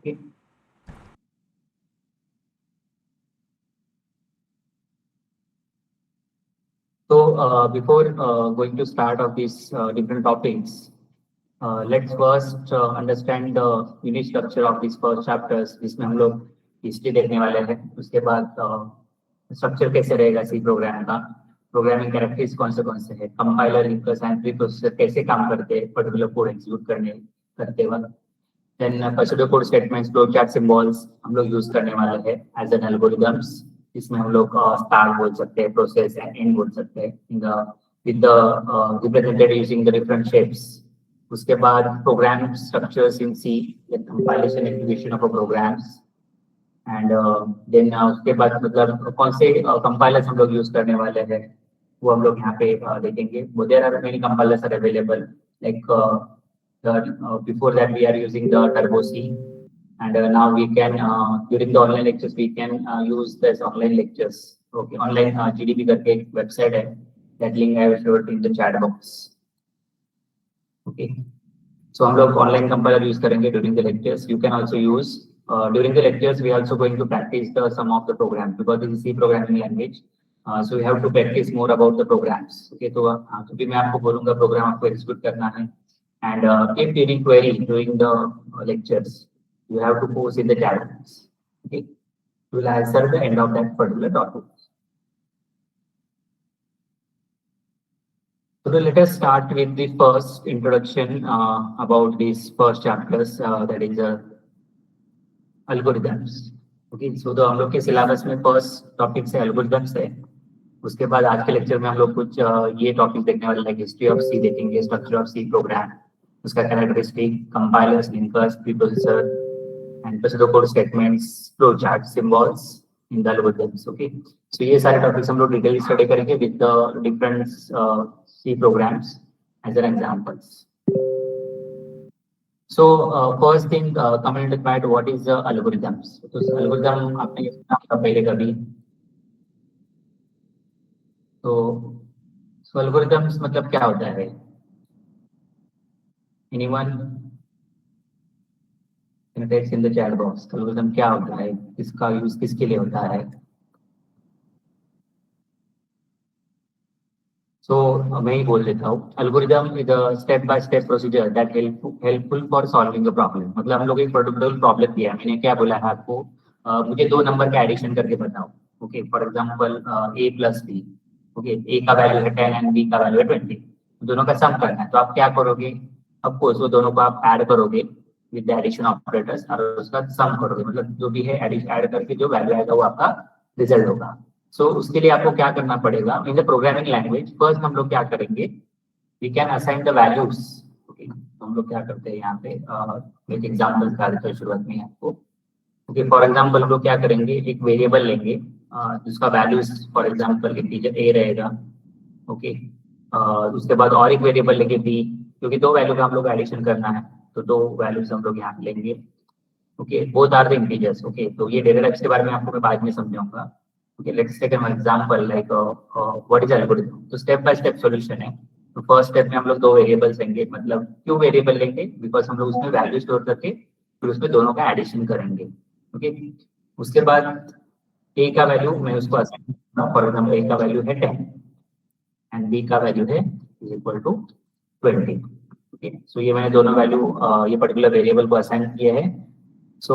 Okay. So before going to start of these different topics, let's first understand the unit structure of these first chapters जिसमें हम लोग history देखने वाले हैं. उसके बाद स्ट्रक्चर कैसे रहेगा सी प्रोग्राम का, प्रोग्रामिंग कैरेक्टर्स कौन से है, compiler, linkers and preprocessor कैसे काम करते हैं पर्टिकुलर कोड एग्जीक्यूट करते वक्त. Then procedure code statements, flow chart, symbols हम लोग यूज करने वाले हैं एज एन एल्गोरिथम्स. इसमें हम लोग स्टार्ट बोल सकते हैं, प्रोसेस एंड एंड बोल सकते हैं in the with the represented using the different shapes. उसके बाद program structures in C, compilation execution of programs. And then उसके बाद मतलब कौन से कंपाइलर्स हम लोग यूज करने वाले हैं वो हम लोग यहाँ पे देखेंगे. वो there are many compilers are available like before that we are using the Turbo C, and now we can during the online lectures we can use this online lectures. Okay, online GDP करके एक website है, that link I will show it in the chat box. Okay, so हम लोग online compiler use करेंगे during the lectures. You can also use during the lectures we are also going to practice the some of the programs because this is C programming language. So we have to practice more about the programs. Okay, तो क्योंकि मैं आपको बोलूँगा program आपको execute करना है. And if during query during the lectures, you have to post in the chat box. Okay, we will answer the end of that particular topic. So let us start with the first introduction about these first chapters, that is algorithms. Okay, so तो हम लोग के syllabus में first topic से algorithms है. उसके बाद आज के लेक्चर में हम लोग कुछ ये टॉपिक देखने वाले हैं. हिस्ट्री ऑफ सी देखेंगे, स्ट्रक्चर ऑफ सी प्रोग्राम, उसका characteristic, compilers, linkers, pre processor and procedure code statements, flow chart, symbols in the algorithms. Okay, so ये सारे टॉपिक्स हम लोग डिटेल स्टडी करेंगे with the different C programs as an examples. So first thing coming into mind, what is the algorithms? तो algorithm आपने ये सुना होगा पहले कभी. तो algorithms मतलब क्या होता है? Anyone can text in the chat box. Algorithm क्या होता है? इसका यूज किसके लिए होता है? So मैं ही बोल देता हूँ. Algorithm is a step-by-step procedure that helpful for solving a problem. मतलब हम लोग एक पर्टिकुलर प्रॉब्लम दिया, मैंने क्या बोला है आपको, मुझे दो नंबर का एडिशन करके बताओ. Okay, for example a plus b. Okay, a का वैल्यू है 10 एंड b का वैल्यू है 20. दोनों का सम करना है, तो आप क्या करोगे? ऑफकोर्स वो दोनों को आप ऐड करोगे विद द एडिशन ऑपरेटर्स और उसका सम करोगे. मतलब जो भी है ऐड करके जो वैल्यू आएगा वो आपका रिजल्ट होगा. सो उसके लिए आपको क्या करना पड़ेगा? In the programming language first हम लोग क्या करेंगे, we can assign the values. Okay, तो हम लोग क्या करते हैं यहाँ पे एक एग्जांपल दिखा देता हूँ शुरुआत में आपको. ओके, फॉर एग्जांपल हम लोग क्या करेंगे, एक वेरिएबल लेंगे जिसका values for example integer a रहेगा. ओके, उसके बाद और एक वेरिएबल लेंगे बी, क्योंकि दो वैल्यू का हम लोग एडिशन करना है तो दो वैल्यूज हम लोग यहाँ पे लेंगे. Okay, both are the integers. Okay, तो ये डेटा टाइप्स के बारे में आपको मैं बाद में समझाऊंगा. Okay, let's take an example like what is algorithm. तो स्टेप बाय स्टेप सॉल्यूशन है. तो फर्स्ट स्टेप में हम लोग दो वेरिएबल्स लेंगे. मतलब क्यों वेरिएबल लेंगे? बिकॉज हम लोग उसमें वैल्यू स्टोर करके फिर उसमें दोनों का एडिशन करेंगे. ओके, उसके बाद a का वैल्यू मैं उसको असाइन, फॉर एग्जांपल a का वैल्यू है 10 एंड b का वैल्यू है is equal to 20. Okay, so ये मैंने दोनों वैल्यू ये पर्टिकुलर वेरिएबल को असाइन किया है. So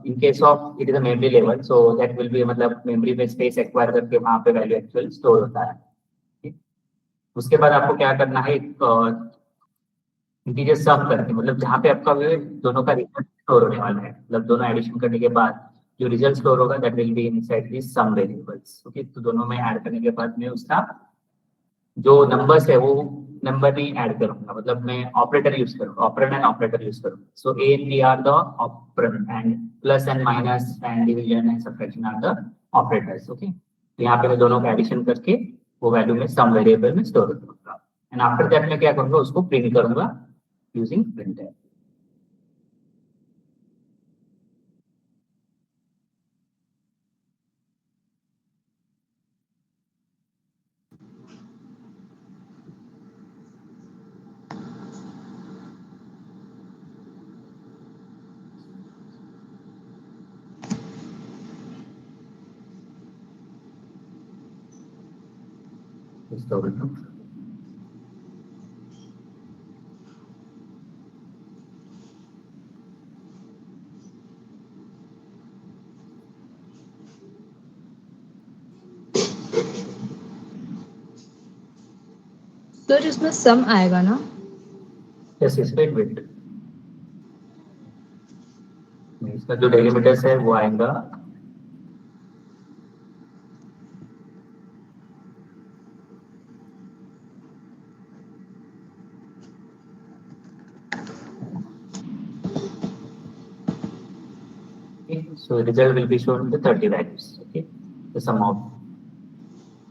in case of it is a memory level, so that will be मतलब memory में space acquire करके वहाँ पे value actual store होता है. okay? उसके बाद आपको क्या करना है, इंटीजर सम करके, मतलब जहाँ पे आपका दोनों का रिजल्ट स्टोर होने वाला है, मतलब दोनों एडिशन करने के बाद जो रिजल्ट स्टोर होगा that will be inside this sum variables. Okay, तो दोनों में ऐड करने के बाद में उसका जो नंबर्स है वो नंबर नहीं ऐड करूंगा, मतलब मैं ऑपरेटर यूज करूंगा, ऑपरेंड एंड ऑपरेटर यूज करूंगा. So A and B are the operand and plus and minus and division and subtraction are the operators. Okay, तो यहाँ पे मैं दोनों का एडिशन करके वो वैल्यू में सम वेरिएबल में स्टोर करूंगा एंड आफ्टर दैट मैं क्या करूंगा, उसको प्रिंट करूंगा यूजिंग प्रिंटर. सर इसमें सम आएगा ना? यस यस, वेट वेट, इसका जो डेलिमिटर्स है वो आएगा so result will be shown the 30 values, okay, the sum of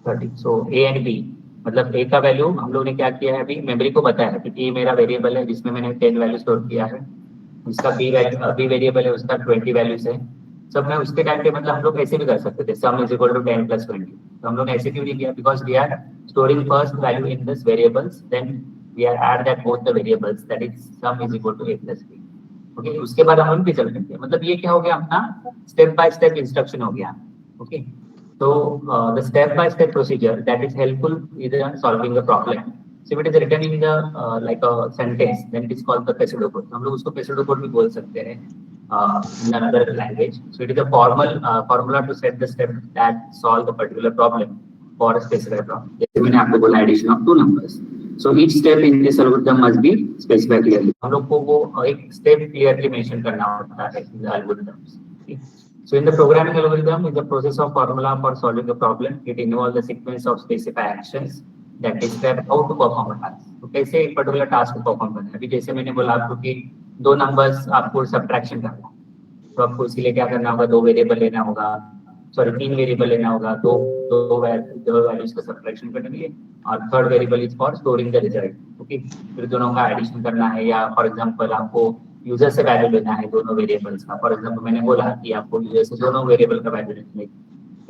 30. so a and b, मतलब a का वैल्यू हम लोग ने क्या किया है, अभी मेमोरी को बताया है कि a मेरा वेरिएबल है जिसमें मैंने 10 वैल्यू स्टोर किया है, उसका बी वेरिएबल है, उसका 20 वैल्यूज है सब। मैं उसके टाइम पे मतलब हम लोग ऐसे भी कर सकते थे, sum is equal to 10 plus 20, तो हम लोग ने ऐसे क्यों नहीं किया, because we are storing first value in this variables, then we are add that both the variables, that is sum is equal to a plus b, okay. उसके बाद हम लोग रिजल्ट करते हैं, मतलब ये क्या हो गया अपना स्टेप बाय स्टेप इंस्ट्रक्शन हो गया, okay. So the step-by-step procedure that is helpful either in solving the problem. So if it is written in the like a sentence, then it is called the pseudocode. हम लोग उसको pseudocode भी बोल सकते हैं in another language. So it is a formal formula to set the step that solve the particular problem for a specified problem. जैसे मैंने आपको बोला addition of two numbers. So each step in this algorithm must be specified clearly. हम लोग को वो एक step clearly mention करना होता है in the algorithms. So in the programming algorithm is the process of formula for solving a problem. It involves the sequence of specified actions that describe how to perform a task. तो कैसे एक particular task को perform करना है, अभी जैसे मैंने बोला आपको कि दो नंबर्स आपको सब्ट्रैक्शन करना है, तो आपको इसके लिए क्या करना होगा, दो वेरिएबल लेना होगा, सॉरी तीन वेरिएबल लेना होगा, दो वैल्यूज का सब्ट्रैक्शन करने के लिए, और third variable is for storing the result, okay. फिर दोनों का एडिशन करना है, या फॉर एग्जांपल आपको यूजर से वैल्यू लेना है दोनों वेरिएबल्स का, फॉर एग्जांपल मैंने बोला कि आपको यूजर से दोनों वेरिएबल का वैल्यू लेना है,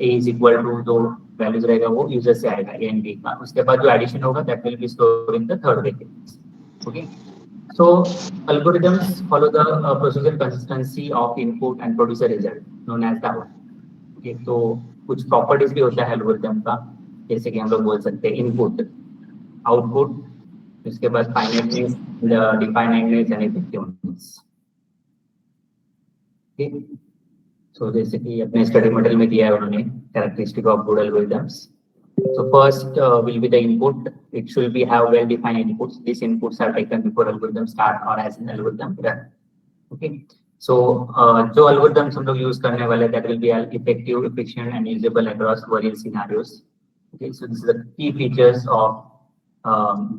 a इज इक्वल टू जो वैल्यूज रहेगा वो यूजर से आएगा a एंड b का, उसके बाद जो एडिशन होगा that will be stored in the third variable, okay. So algorithms follow the procedure consistency of input and produce a result known as the output, okay। तो कुछ properties भी होता है एल्गोरिथम का, जैसे कि हम लोग बोल सकते हैं इनपुट, आउटपुट, इसके बाद फाइनाइटनेस, डिफाइनाइटनेस एंड इफेक्टिवनेस, ठीक। सो जैसे कि अपने स्टडी मॉडल में दिया है उन्होंने characteristic of good algorithms. So first will be the input. It should be have well-defined inputs. These inputs are taken before algorithm start or as an algorithm run. Okay. So जो algorithms हम लोग use करने वाले that will be effective, efficient, and usable across various scenarios. Okay. So this is the key features of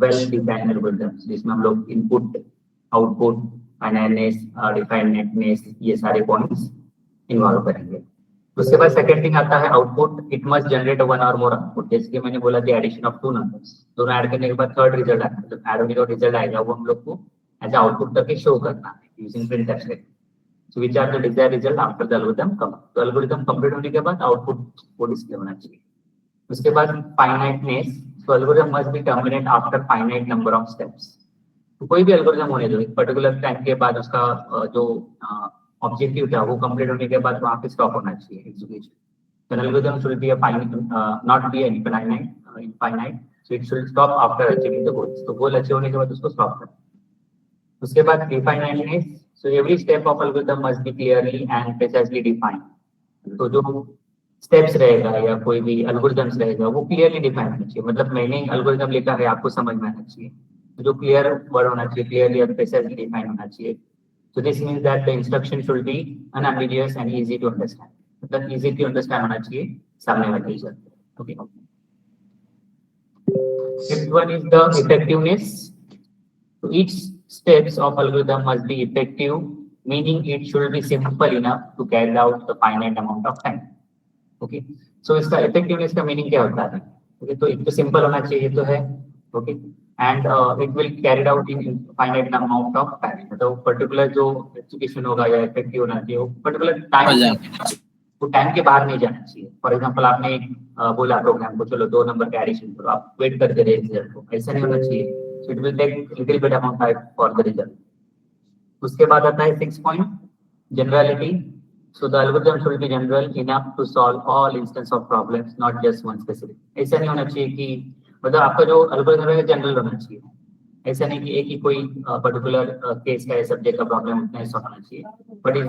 well-defined algorithms. जिसमें हम लोग input, output, finiteness, definiteness ये सारे points involve करेंगे। उसके बाद सेकंड थिंग आता है output. It must generate one और मोर आउटपुट, जैसे कि मैंने बोला कि एडिशन ऑफ टू नंबर्स, दोनों ऐड करने के बाद थर्ड रिजल्ट आएगा, जब ऐड होने का रिजल्ट आएगा वो हम लोग को एज आउटपुट करके शो करना है using printf statement. So which are the desired result after the algorithm complete. तो एल्गोरिथम कंप्लीट होने के बाद आउटपुट को डिस्प्ले होना चाहिए। उसके बाद finiteness, so algorithm must be terminate after finite number of steps. तो कोई भी एल्गोरिथम होने दो, एक पर्टिकुलर टाइम के बाद उसका जो ऑब्जेक्टिव था वो कंप्लीट होने के बाद वहां पे स्टॉप होना चाहिए execution. So an algorithm should be a finite, not be infinite. So it should stop after achieving the goals. तो goal अचीव होने के बाद उसको stop करना। उसके बाद definiteness. So every step of algorithm must be clearly and precisely defined. तो जो steps रहेगा या कोई भी algorithms रहेगा वो clearly defined होना चाहिए। मतलब मैंने algorithm लिखा है आपको समझ में आना चाहिए, तो जो clear word होना चाहिए, clearly and precisely defined होना चाहिए। So this means that the instruction should be unambiguous and easy to understand. मतलब easy to understand होना चाहिए सामने वाले user, okay. Fifth one is the effectiveness. So each steps of algorithm must be effective, meaning it should be simple enough to carry out the finite amount of time, okay। So इसका effectiveness का meaning क्या होता है, okay? तो एक तो simple होना चाहिए तो है, okay, and it will carried out in finite amount of time। मतलब पर्टिकुलर जो एग्जीक्यूशन होगा या इफेक्टिव होना चाहिए वो पर्टिकुलर टाइम, वो टाइम के बाहर नहीं जाना चाहिए। फॉर एग्जांपल आपने बोला प्रोग्राम को चलो दो नंबर का एडिशन करो, आप वेट करते रहे रिजल्ट को, ऐसा नहीं होना चाहिए। So it will take little bit amount time for the result. उसके बाद आता है 6 point, generality. So the algorithm should be general enough to solve all instance of problems, not just one specific. ऐसा नहीं होना चाहिए कि मतलब आपका जो एल्गोरिथम है जनरल होना चाहिए, ऐसा नहीं कि एक ही कोई पर्टिकुलर केस का सब्जेक्ट का प्रॉब्लम उतना ही सॉल्व होना चाहिए, but is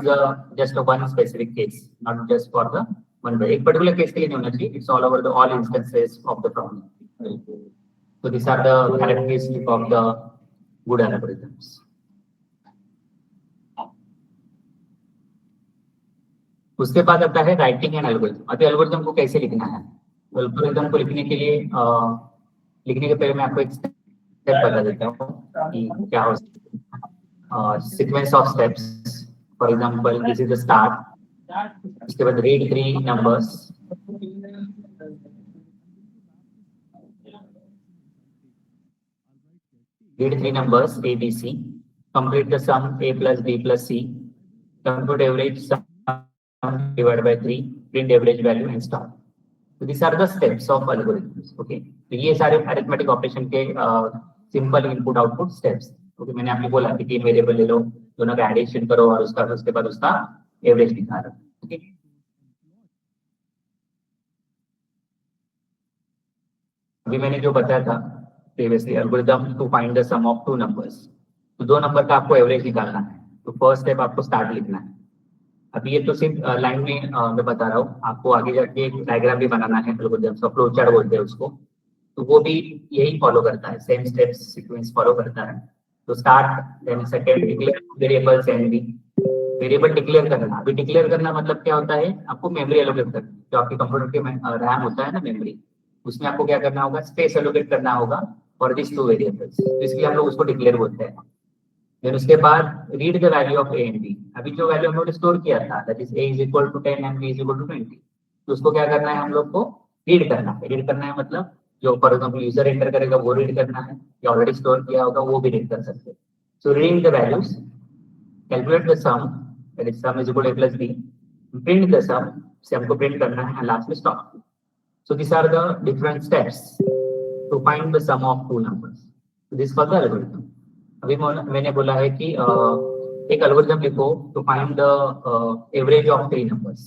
just one specific case, not just for the one, एक पर्टिकुलर केस के लिए नहीं होना चाहिए, it's all over the all instances of the problem. So these are the characteristics of the good algorithms. उसके बाद आता है राइटिंग एंड एल्गोरिथम. अभी एल्गोरिथम को कैसे लिखना है, एल्गोरिथम को लिखने के लिए लिखने के पहले मैं आपको एक स्टेप बता देता हूँ कि क्या हो सकता है. Sequence of steps, for example this is the start, उसके बाद read 3 numbers, read 3 numbers A, B, C, complete the sum A plus B plus C, compute average sum divided by 3, print average value and stop. So these are the steps of algorithms. Okay, तो ये सारे arithmetic operation के simple input output steps. Okay, मैंने आपको बोला कि 3 variable ले लो, दोनों का एडिशन करो और उसके बाद उसका एवरेज निकालो. ओके, अभी मैंने जो बताया था previously, algorithm to find the sum of 2 numbers. तो 2 नंबर का आपको एवरेज निकालना है, तो फर्स्ट स्टेप आपको स्टार्ट लिखना है. अभी ये तो सिर्फ लाइन में मैं बता रहा हूँ, आपको आगे जाके एक डायग्राम भी बनाना है, एल्गोरिथम का फ्लो चार्ट बोलते हैं उसको, तो वो भी यही फॉलो करता है, सेम स्टेप्स सीक्वेंस फॉलो करता है. तो start, then second declare variables and B, variable declare करना. अभी डिक्लेयर करना मतलब क्या होता है, आपको मेमोरी एलोकेट करना, जो आपके कंप्यूटर के रैम होता है ना मेमोरी, उसमें आपको क्या करना होगा, स्पेस एलोकेट करना होगा फॉर दिस 2 वेरिएबल्स, तो इसलिए हम लोग उसको डिक्लेयर बोलते हैं. फिर उसके बाद read the value of A and B. अभी जो वैल्यू हम लोग ने स्टोर किया था, that is A is equal to 10 and B is equal to 20, तो उसको क्या करना है, हम लोग को रीड करना है. रीड करना है मतलब जो फॉर एग्जांपल यूजर एंटर करेगा वो रीड करना है, या ऑलरेडी स्टोर किया होगा वो भी रीड कर सकते हैं. So reading the values, calculate the sum, that is sum is equal to A plus B, print the sum, से हमको प्रिंट करना है, लास्ट में stop. So this are the different steps to find the sum of 2 numbers. So this was the algorithm. अभी मैंने बोला है कि एक एल्गोरिथम लिखो to find the average of 3 numbers.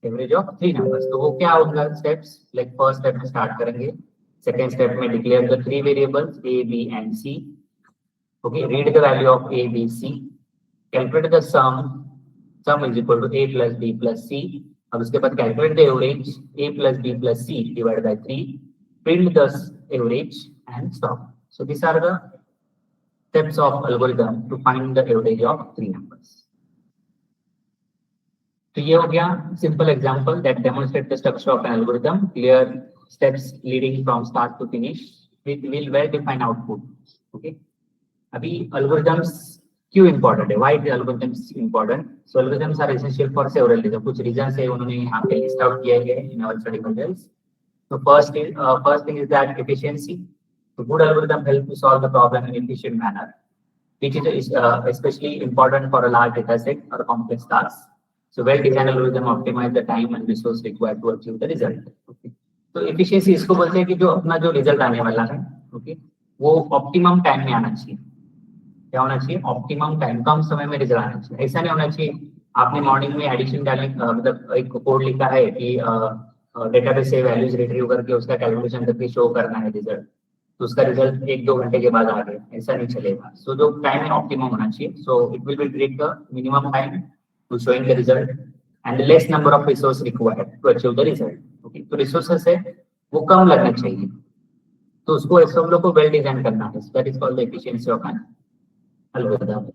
Average of 3 numbers. तो वो क्या होगा स्टेप्स, लाइक फर्स्ट स्टेप में स्टार्ट करेंगे, सेकंड स्टेप में declare the 3 variables A, B and C. Okay, read the value of A, B, C, calculate the sum is equal to A plus B plus C. अब उसके बाद calculate the average A plus B plus C divided by 3, print the average and stop. So these are the steps of algorithm to find the average of 3 numbers. तो ये हो गया simple example that demonstrate the structure of an algorithm, clear steps leading from start to finish with well defined output. Okay, अभी algorithms क्यों important है, why the algorithms important? So algorithms are essential for several reasons. कुछ reasons है उन्होंने यहाँ पे list out किए गए in our study materials. So first thing is that efficiency. So good algorithm help to solve the problem in efficient manner, which is especially important for a large data set or a complex task. So well-designed algorithm optimize the time and resource required to achieve the result. Okay. तो efficiency इसको बोलते हैं कि जो अपना जो result आने वाला है, okay, वो optimum time में आना चाहिए. क्या होना चाहिए, optimum time, कम समय में result आना चाहिए. ऐसा नहीं होना चाहिए आपने मॉर्निंग में एडिशन डालने, मतलब एक कोड लिखा है कि डेटाबेस से वैल्यूज रिट्रीव करके उसका कैलकुलेशन करके शो करना है रिजल्ट, तो उसका रिजल्ट 1-2 घंटे के बाद आ गया, ऐसा नहीं चलेगा. सो जो टाइम है ऑप्टिमम होना चाहिए. So it will be take the minimum time to showing the result and less number of resource required to achieve the result. Okay, तो रिसोर्सेस है वो कम लगना चाहिए, तो उसको ऐसे हम लोग को वेल डिजाइन करना है. That is called the efficiency of an algorithm.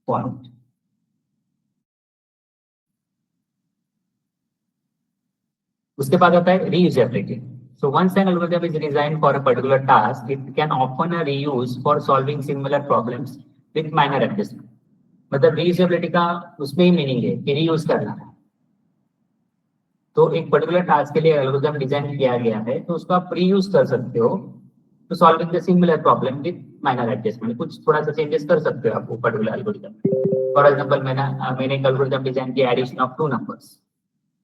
Point. उसके बाद आता है reusability. So once an algorithm is designed for a particular task, it can often be reused for solving similar problems with minor adjustment. मतलब reusability का उसमें ही meaning है कि reuse करना है. तो एक पर्टिकुलर टास्क के लिए एल्गोरिथम डिजाइन किया गया है, तो उसको आप रीयूज कर सकते हो to solving the similar problem with minor adjustment. कुछ थोड़ा सा चेंजेस कर सकते हो आप वो पर्टिकुलर एल्गोरिथम में. फॉर एग्जांपल मैंने एक एल्गोरिथम डिजाइन किया एडिशन ऑफ 2 नंबर्स.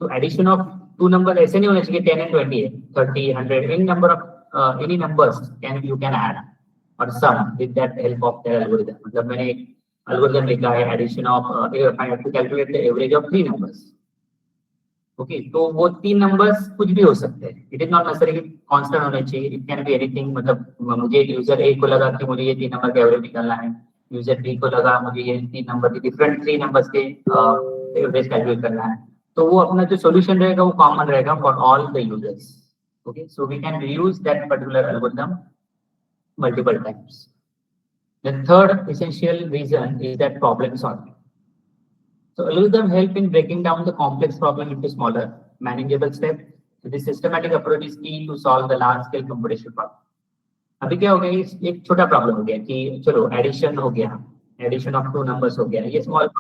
तो एडिशन ऑफ 2 नंबर ऐसे नहीं होना चाहिए 10 and 20 है, 30, 100, any number of any numbers you can add or sum with that help of the algorithm. मतलब मैंने एक एल्गोरिथम लिखा है addition of I have to calculate the average of 3 numbers. Okay तो वो 3 नंबर्स कुछ भी हो सकते हैं, it is not necessary constant होने चाहिए, इट कैन बी एनीथिंग। मतलब मुझे यूजर ए को लगा कि मुझे ये 3 नंबर का एवरेज निकालना है, यूजर बी को लगा मुझे ये 3 नंबर के डिफरेंट 3 नंबर्स के एवरेज कैलकुलेट करना है, तो वो अपना जो सॉल्यूशन रहेगा वो कॉमन रहेगा for all the users. Okay so we can reuse that particular algorithm multiple times. The third essential reason is that problem solving. So algorithm help in breaking down the complex problem into smaller, manageable steps. So this systematic approach is key to solve the large scale computational problem. अभी क्या हो गया, एक छोटा problem हो गया कि चलो एडिशन हो गया, एडिशन ऑफ 2 नंबर्स हो गया, ये स्मॉल,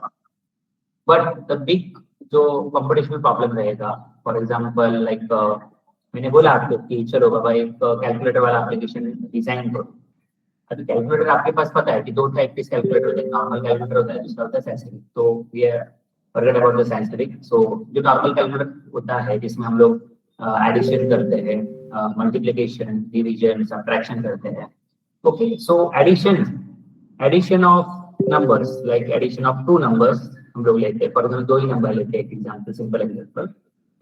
बट द बिग जो कंप्यूटेशनल प्रॉब्लम रहेगा, फॉर एग्जांपल लाइक मैंने बोला आपको कि चलो बाबा एक कैलकुलेटर वाला एप्लीकेशन डिजाइन करो। अभी कैलकुलेटर आपके पास पता है कि 2 टाइप के कैलकुलेटर होते हैं, नॉर्मल कैलकुलेटर होता है, दूसरा होता है साइंटिफिक। तो we are forget about the scientific. So जो नॉर्मल कैलकुलेटर होता है जिसमें हम लोग एडिशन करते हैं, मल्टीप्लिकेशन, डिवीजन, सब्ट्रैक्शन करते हैं। Okay so addition of numbers, like addition of 2 numbers हम लोग लेते हैं, फॉर एग्जाम्पल 2 ही नंबर लेते हैं, एग्जाम्पल सिंपल एग्जाम्पल,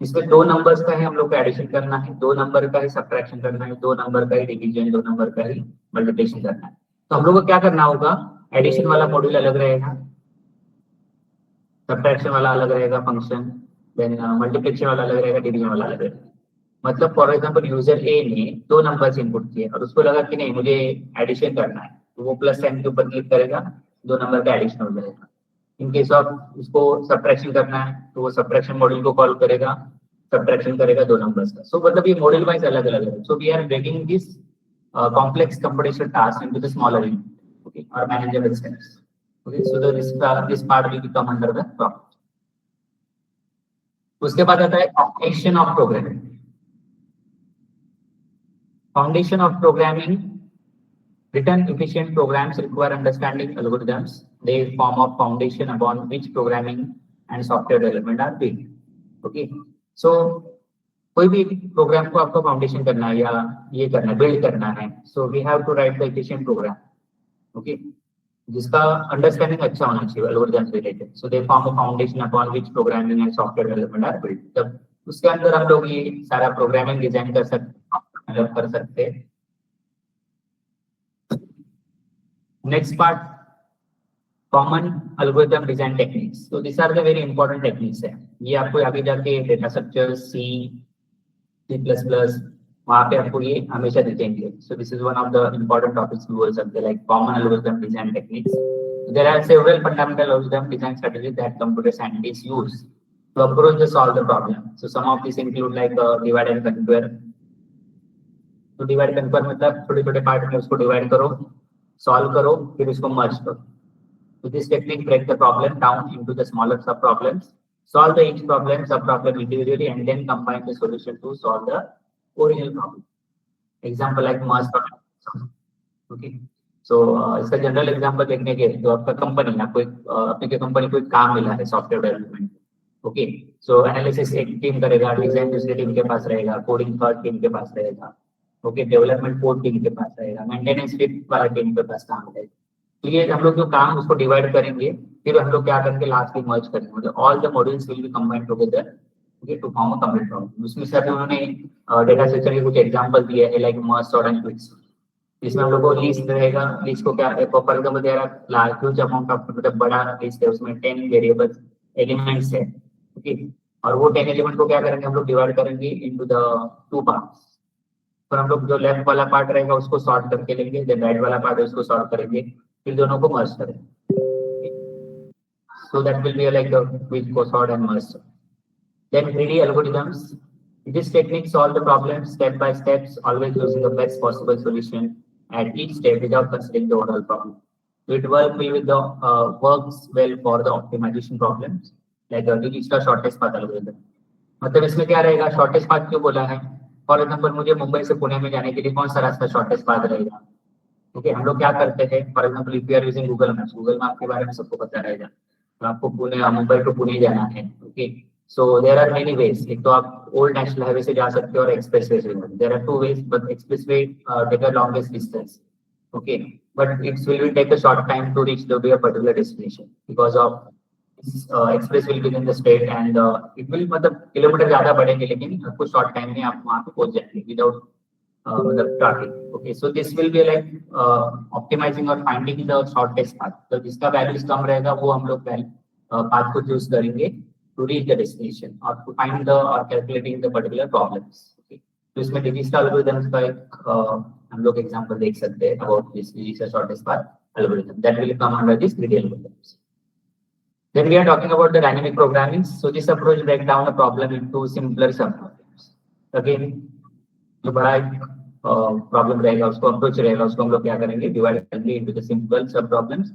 इसमें 2 नंबर्स का है हम लोग को एडिशन करना है, 2 नंबर का ही सब्ट्रैक्शन करना है, 2 नंबर का ही डिवीजन, 2 नंबर का ही मल्टीप्लिकेशन करना है। तो हम लोग को क्या करना होगा, एडिशन वाला मॉड्यूल अलग रहेगा, सब्ट्रैक्शन वाला अलग रहेगा फंक्शन, देन मल्टीप्लिकेशन वाला अलग रहेगा, डिवीजन वाला अलग रहेगा। मतलब फॉर एग्जांपल यूजर ए ने 2 नंबर्स इनपुट किए और उसको लगा कि नहीं मुझे एडिशन करना है, तो वो प्लस साइन के ऊपर क्लिक करेगा, 2 नंबर का एडिशन हो जाएगा। इन केस ऑफ उसको सब्ट्रैक्शन करना है तो वो सब्ट्रैक्शन मॉड्यूल को कॉल करेगा, सब्ट्रैक्शन करेगा 2 नंबर्स का। सो मतलब ये मॉड्यूल वाइज अलग अलग है। So we are breaking this complex computational task into the smaller unit, okay, or manageable steps. Okay, so this part will come under the problem. उसके बाद आता है foundation of programming. Foundation of programming, written efficient programs require understanding algorithms. They form a foundation upon which programming and software development are built. Okay, so कोई भी programme को आपको foundation करना है या ये करना है, बिल्ड करना है, so we have to write the efficient program, okay, जिसका अंडरस्टैंडिंग अच्छा होना चाहिए algorithms related. So they form a foundation upon which programming and software development are built. तब उसके अंदर हम लोग ये सारा प्रोग्रामिंग डिजाइन कर सकते, डेवलप कर सकते हैं। Next part, common algorithm design techniques. तो this are the very important techniques है, ये आपको आगे जाके डेटा स्ट्रक्चर C++, वहाँ पे आपको ये हमेशा दिखेंगे। So this is one of the important topics we will subject, like common algorithm design techniques. There are several fundamental algorithm design strategies that computer scientists use to approach the solve the problem. So some of these include like divide and conquer. तो divide conquer मतलब छोटे छोटे part में उसको divide करो, solve करो, फिर उसको मर्ज करो। So this technique breaks the problem down into the smaller sub problems, solve the each problem sub problem individually, and then combine the solution to solve the original problem. Example like merge problem. Okay, so इसका general example देखने के तो आपका company, आपको अपनी company को एक काम मिला है software development. Okay so analysis एक टीम करेगा, डिजाइन दूसरी टीम के पास रहेगा, कोडिंग थर्ड टीम के पास रहेगा, ओके, डेवलपमेंट फोर्थ टीम के पास रहेगा, मेंटेनेंस फिफ्थ वाला टीम के पास काम रहेगा। तो ये हम लोग जो काम उसको डिवाइड करेंगे, फिर हम लोग क्या करेंगे लास्ट में मर्ज करेंगे, मतलब all the modules will be combined together, okay, to form a complete problem. उसमें से अभी उन्होंने डेटा स्ट्रक्चर के कुछ एग्जांपल दिए हैं, like merge, sort and quick. इसमें हम लोग को लिस्ट रहेगा, लिस्ट को क्या फॉर एग्जांपल दे रहा लार्ज ह्यूज अमाउंट ऑफ, मतलब बड़ा लिस्ट है, उसमें 10 वेरिएबल्स एलिमेंट्स है, ओके, और वो 10 एलिमेंट को क्या करेंगे हम लोग डिवाइड करेंगे इनटू द 2 पार्ट्स। पर हम लोग जो लेफ्ट वाला पार्ट रहेगा उसको सॉर्ट करके लेंगे, देन राइट वाला पार्ट है उसको सॉर्ट करेंगे, फिर दोनों को मर्ज करेंगे। So that will be like a quick sort and merge. Then 3D algorithms. This technique solve the problem step by steps, always using the best possible solution at each step without considering the overall problem. So it works well for the optimization problems, like the shortest path algorithm. मतलब इसमें क्या रहेगा, shortest path क्यों बोला है? For example मुझे मुंबई से पुणे में जाने के लिए कौन सा रास्ता शॉर्टेस्ट पाथ रहेगा? ओके, हम लोग क्या करते हैं, for example if you are using Google maps, Google map के बारे में सबको पता रहेगा, तो आपको पुणे मुंबई टू पुणे जाना है, okay, so there are many ways. एक तो आप ओल्ड नेशनल हाईवे से जा सकते हो और एक्सप्रेस वे से। There are 2 ways, but expressway take a longest distance, okay, but it's will take a short time to reach the particular destination because of express will be in the state and it will मतलब kilometre ज्यादा बढ़ेंगे लेकिन आपको short time में आप वहां पे पहुंच जाएंगे विदाउट मतलब traffic. Okay, so this will be like optimising और फाइंडिंग द शॉर्टेस्ट पाथ. तो जिसका वैल्यूज कम रहेगा वो हम लोग पाथ को चूज करेंगे टू रीच द डेस्टिनेशन और टू फाइंड द और calculating the particular problems. Okay, तो इसमें डिजिटल एल्गोरिथम्स का एक हम लोग एग्जांपल देख सकते हैं about this digital shortest path algorithm that will come under this greedy algorithms. Then we are talking about the dynamic programming. So this approach breaks down the problem into simpler subproblems. Again, जो बड़ा problem रहेगा उसको approach रहेगा उसको हम लोग क्या करेंगे डिवाइड करेंगे into the simple sub problems.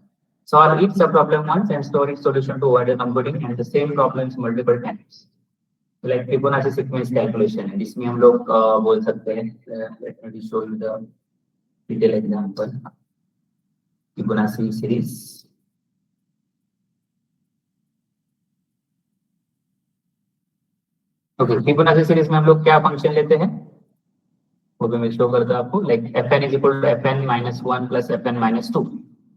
Solve each sub problem once and store its solution to avoid the computing and the same problems multiple times. Like Fibonacci sequence calculation है जिसमें हम लोग बोल सकते हैं. Let me show you the detailed example. Fibonacci series. Okay, Fibonacci series में हम लोग क्या फंक्शन लेते हैं वो भी मैं शो करता हूं आपको. Like fn is equal to fn minus 1 plus fn minus 2.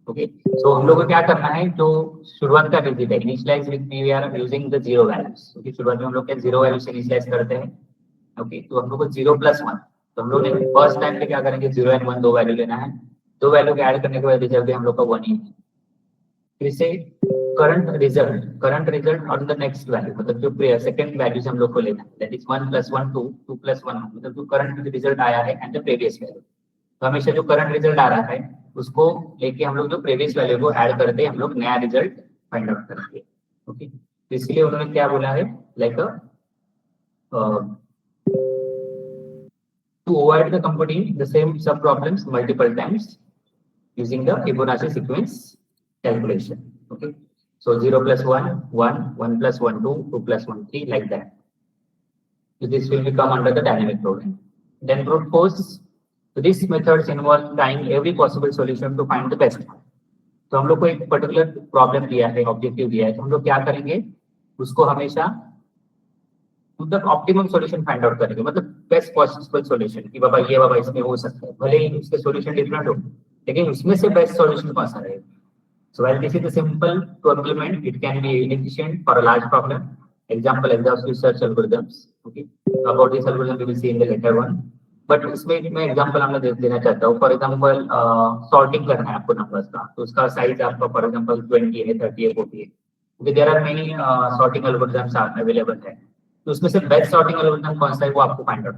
Okay, so हम लोग को क्या करना है जो शुरुआत का डिजिट है initialise with we are using the zero values. Okay, शुरुआत में हम लोग क्या जीरो वैल्यू से इनिशियलाइज करते हैं. ओके, तो हम लोग को 0 प्लस 1, तो हम लोग ने फर्स्ट टाइम पे क्या करेंगे 0 एंड 1 दो वैल्यू लेना है. दो वैल्यू के ऐड करने के बाद रिजल्ट हम लोग का 1 ही है. फिर से current result on the next value मतलब जो सेकंड वैल्यू से हम लोग को लेना है दैट इज 1 प्लस 1 2 2 प्लस 1 मतलब जो करंट रिजल्ट आया है एंड द प्रीवियस वैल्यू. तो हमेशा जो करंट रिजल्ट आ रहा है उसको लेके हम लोग जो प्रीवियस वैल्यू को ऐड करते हैं हम लोग नया रिजल्ट फाइंड आउट करेंगे. ओके, तो इसलिए उन्होंने क्या बोला है like to avoid the computing the same sub problems multiple times using the Fibonacci sequence calculation. Okay, so 0 plus 1 1 1 plus 1 2 2 plus 1 3 like that. So this will become under the dynamic programming. Then brute force. So these methods involve trying every possible solution to find the best one. तो हम लोग को एक particular problem दिया है objective दिया है तो हम लोग क्या करेंगे उसको हमेशा मतलब ऑप्टिमम सॉल्यूशन फाइंड आउट करेंगे मतलब बेस्ट पॉसिबल सॉल्यूशन कि बाबा इसमें हो सकता है भले ही उसके सॉल्यूशन डिफरेंट हो लेकिन उसमें से बेस्ट सॉल्यूशन कौन सा रहेगा. So while this is simple to implement, it can be inefficient for a large problem. Example exhaustive search algorithms. Okay, so about this algorithm we will see in the later one. But इसमें मैं example हम लोग देना चाहता हूँ. For example sorting करना है आपको नंबर्स का तो उसका साइज आपका फॉर एग्जांपल 20 है 30 है 40 है. Okay, there are many sorting algorithms available है तो उसमें से बेस्ट सॉर्टिंग एल्गोरिथम कौन सा है वो आपको find out.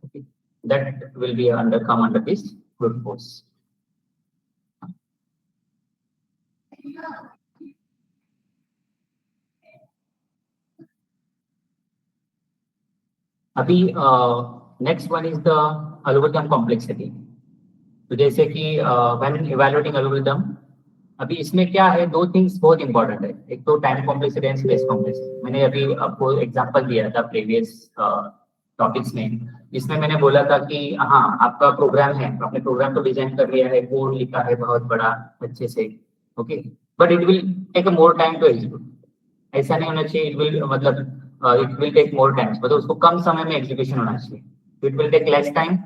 Okay, that will be under this brute force. अभी next one is the algorithm complexity. तो जैसे कि व्हेन इवैल्यूएटिंग एल्गोरिथम अभी इसमें क्या है दो थिंग्स बहुत इंपॉर्टेंट है. एक तो time complexity and space complexity. मैंने अभी आपको एग्जांपल दिया था प्रीवियस टॉपिक्स में जिसमें मैंने बोला था कि हाँ आपका प्रोग्राम है आपने प्रोग्राम को डिजाइन कर लिया है कोड लिखा है बहुत बड़ा अच्छे से. Okay, but it will take more time to execute. ऐसा नहीं होना चाहिए इट विल मतलब it will take more time मतलब उसको कम समय में एग्जीक्यूशन होना चाहिए. It will take less time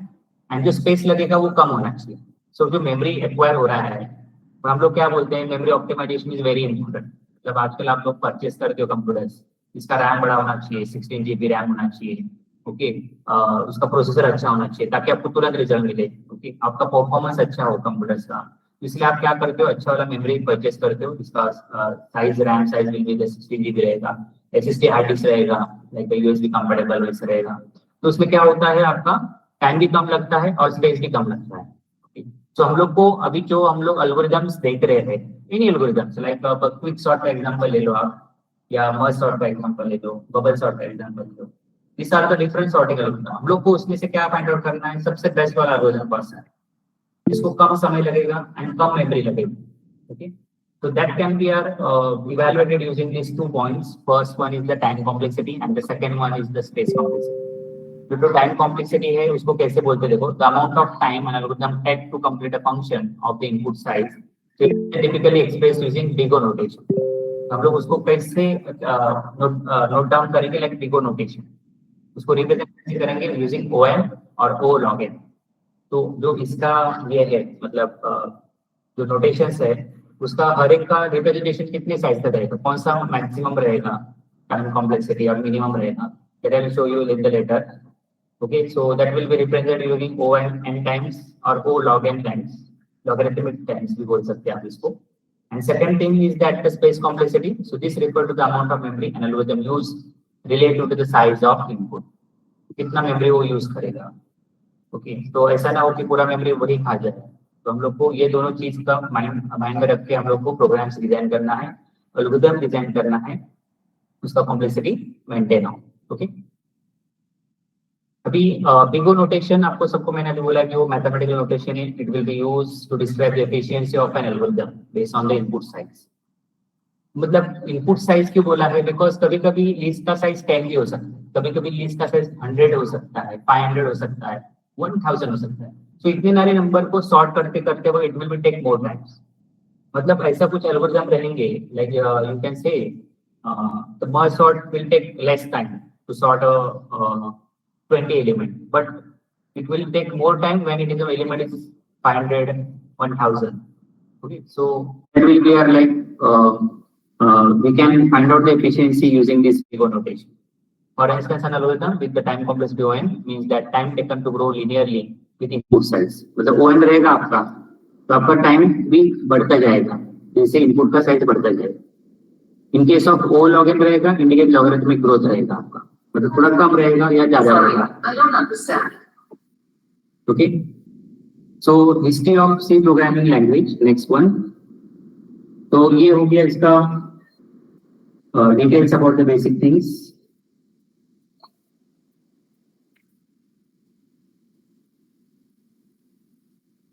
and जो स्पेस लगेगा वो कम होना चाहिए. सो जो मेमोरी एक्वायर हो रहा है तो हम लोग क्या बोलते हैं memory optimisation is very important. मतलब आजकल आप लोग परचेस करते हो कंप्यूटर्स इसका रैम बड़ा होना चाहिए 16 GB रैम होना चाहिए. ओके, उसका प्रोसेसर अच्छा होना चाहिए ताकि आपको तुरंत रिजल्ट मिले. ओके, आपका परफॉर्मेंस अच्छा हो कंप्यूटर्स का इसलिए आप क्या करते हो अच्छा वाला मेमोरी परचेस करते हो जिसका size RAM size will be 16 GB रहेगा. SSD हार्ड डिस्क रहेगा लाइक USB कंपैटिबल वैसे रहेगा. तो उसमें क्या होता है आपका टाइम भी कम लगता है और स्पेस भी कम लगता है. तो हम लोग को अभी जो हम लोग एल्गोरिथम्स देख रहे हैं in algorithms like quick sort का एग्जांपल ले लो आप या मर्ज सॉर्ट का एग्जांपल ले लो बबल सॉर्ट का एग्जांपल ले लो. This are the different sorting algorithm. हम लोग को उसमें से क्या फाइंड आउट करना है सबसे बेस्ट वाला एल्गोरिथम कौन सा है जिसको कम समय लगेगा एंड कम मेमोरी लगेगी. Okay, so that can be evaluated using these 2 points. First one is the time complexity and the second one is the space complexity. जो टाइम कॉम्प्लेक्सिटी है उसको कैसे बोलते देखो the amount of time an algorithm take to complete a function of the input size typically express using big O notation. हम लोग उसको कैसे नोट डाउन करेंगे लाइक डिगो नोटेशन. उसको रिप्रेजेंट कैसे करेंगे यूजिंग OM और O log n. तो जो इसका ये है मतलब जो नोटेशंस है उसका हर एक का रिप्रेजेंटेशन कितने साइज तक रहेगा, कौन सा मैक्सिमम रहेगा टाइम कॉम्प्लेक्सिटी और मिनिमम रहेगा, that I will show you in the later. Okay, so that will be represented using O and n times or O log n times, logarithmic times भी बोल सकते हैं आप इसको. And second thing is that the space complexity. So this refer to the amount of memory an algorithm use related to the size of input. कितना memory वो use करेगा. Okay, तो ऐसा ना हो कि पूरा मेमोरी वही खा जाए. तो हम लोग को ये दोनों चीज का माइंड में रख के हम लोग को प्रोग्राम्स डिजाइन करना है, एल्गोरिथम डिजाइन करना है, उसका कॉम्प्लेक्सिटी मेंटेन हो. ओके, अभी बिगो नोटेशन आपको सबको मैंने अभी बोला कि वो मैथमेटिकल नोटेशन है. It will be used to describe the efficiency of an algorithm based on the input size. मतलब इनपुट साइज क्यों बोला है, बिकॉज कभी कभी लिस्ट का साइज 10 भी हो सकता है, कभी कभी लिस्ट का साइज 100 हो सकता है, 500 हो सकता है, 1000 हो सकता है. तो इतने सारे नंबर को सॉर्ट करते करते वो it will be take more times. मतलब ऐसा कुछ एल्गोरिथम रहेंगे like you can say the merge sort will take less time to sort 20 element, but it will take more time when it is an element is 500, 1000. Okay, so that will be our like we can find out the efficiency using this Bigo notation. For instance, an algorithm with the time complexity O(n) means that time taken to grow linearly with input size. मतलब O(n) रहेगा आपका, तो आपका time भी बढ़ता जाएगा जैसे input का साइज बढ़ता जाएगा. In case of O log n रहेगा, इंडिकेट लॉगरिथमिक ग्रोथ रहेगा आपका, मतलब थोड़ा कम रहेगा या ज्यादा रहेगा. Okay, so history of C programming language, next one. तो ये हो गया इसका details about the basic things.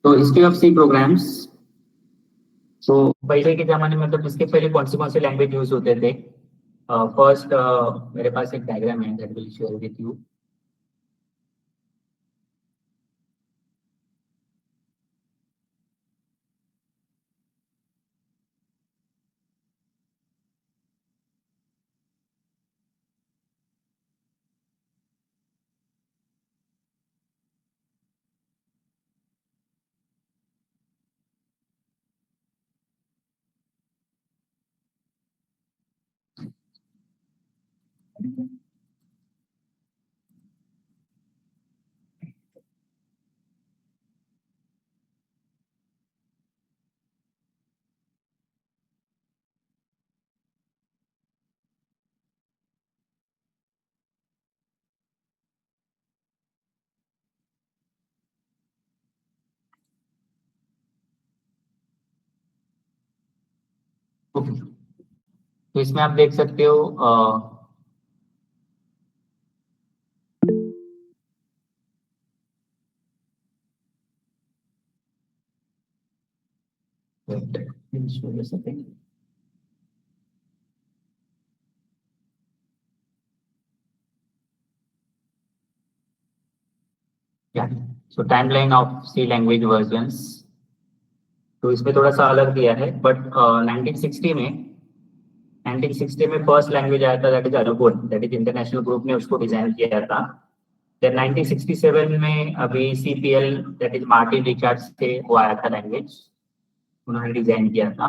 तो हिस्ट्री ऑफ सी प्रोग्राम्स. तो पहले के जमाने में मतलब इसके पहले कौन से लैंग्वेज यूज होते थे. फर्स्ट मेरे पास एक डायग्राम है that will share with you. Okay, तो इसमें आप देख सकते हो so timeline of C language versions. तो इसमें थोड़ा सा अलग दिया है, बट 1960 में फर्स्ट लैंग्वेज आया था that is Algol, that is international group ने उसको डिजाइन किया था. देन 1967 में अभी CPL that is Martin Richards से वो आया था लैंग्वेज, उन्होंने डिजाइन किया था.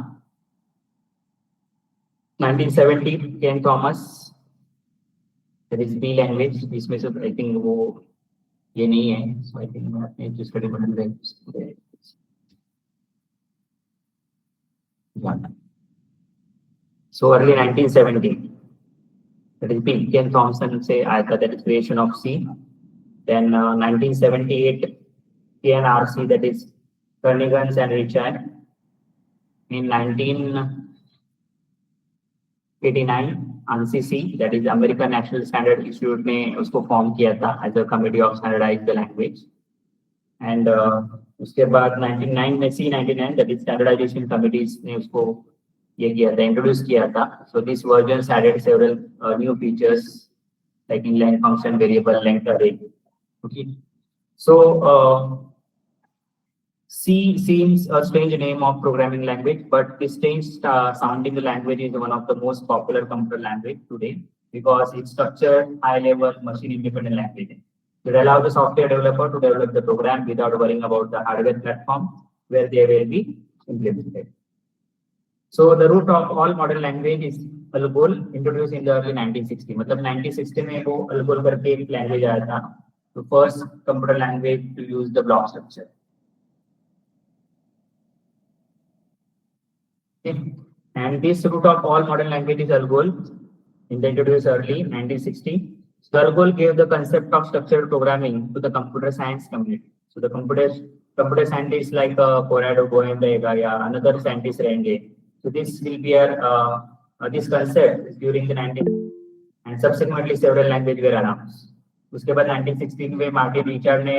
1970 Ken Thomas that is B language. इसमें से आई थिंक वो ये नहीं है, सो आई थिंक मैं अपने जो स्टडी बटन पे so early 1970 that is P. Ken Thompson से आया था that is creation of C. Then 1978 KNRC that is Kernigans and Richard. In 1989 ANSI that is American National Standard Institute ने उसको form किया था as a committee of standardize the language. And उसके बाद 1999 में C99 that is standardization committees ने उसको ये किया था, इंट्रोड्यूस किया था. So this version added several new features like inline function, variable length array. Okay, so C seems a strange name of programming language, but this strange sounding language is one of the most popular computer language today because it's structured high-level machine independent language. It allows the software developer to develop the program without worrying about the hardware platform where they will be implemented. So the root of all modern language is Algol, introduced in the early 1960. मतलब 1960 में वो Algol करके एक language आया था. The first computer language to use the block structure. Okay. And this root of all modern language is Algol, introduced early 1960. So Algol gave the concept of structured programming to the computer science community. So the computer scientists like Corrado Boehm या another scientists रहेंगे. So this will be this concept during the 19 and subsequently several language were announced. उसके बाद 1960 में Martin Richard ने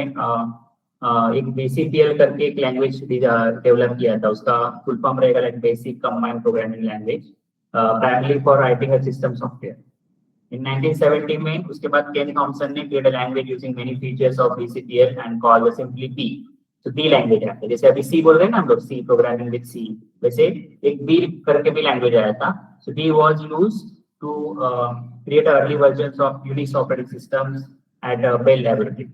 एक BCPL करके एक language develop किया था. उसका फुल फॉर्म रहेगा like basic combined programming language, primarily for writing a system software. In 1970 में उसके बाद केन थॉमसन ने created a language using many features of BCPL and called simply B. तो B लैंग्वेज आता है. जैसे अभी C बोल रहे हैं ना हम लोग, C प्रोग्रामिंग विद C, वैसे एक B करके भी लैंग्वेज आया था. So B was used to create early versions of Unix operating systems at Bell Laboratory.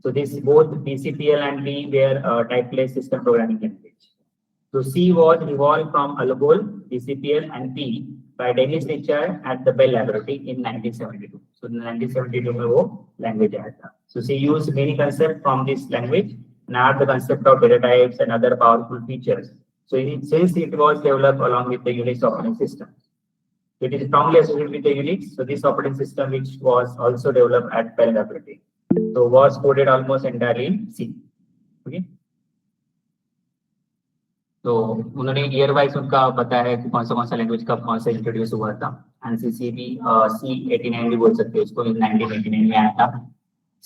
So this both BCPL and B were typeless system programming language. So C was evolved from Algol, BCPL and B by Dennis Richard at the Bell Laboratory in 1972. So in 1972 में वो language आया था. So C used many concepts from this language and add the concept of data types and other powerful features. So since it was developed along with the Unix operating system, it is strongly associated with the Unix. So this operating system, which was also developed at Bell Laboratory, so was coded almost entirely in C. Okay. तो उन्होंने year wise उनका बताया है कि कौन सा language कब कौन सा इंट्रोड्यूस हुआ था. एनसीसी भी C89 भी बोल सकते हैं उसको, 1989 में आया था.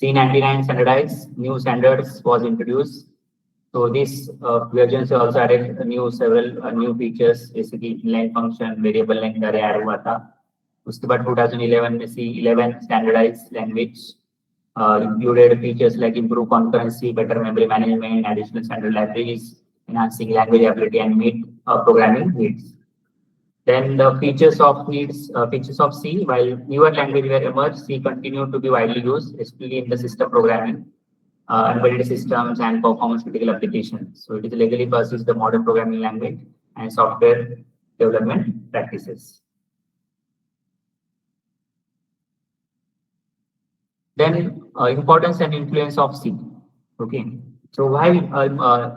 C99 standardized new standards was introduced. So this version से also added several new features, जैसे कि inline function, variable length array add हुआ था. उसके बाद 2011 में C11 standardized language included features like improved concurrency, better memory management, additional standard libraries, enhancing language ability and meet programming needs. Then the features of C, while newer language were emerged, C continued to be widely used, especially in the system programming, embedded systems and performance critical applications. So it is legally pursues the modern programming language and software development practices. Then importance and influence of C. Okay. So why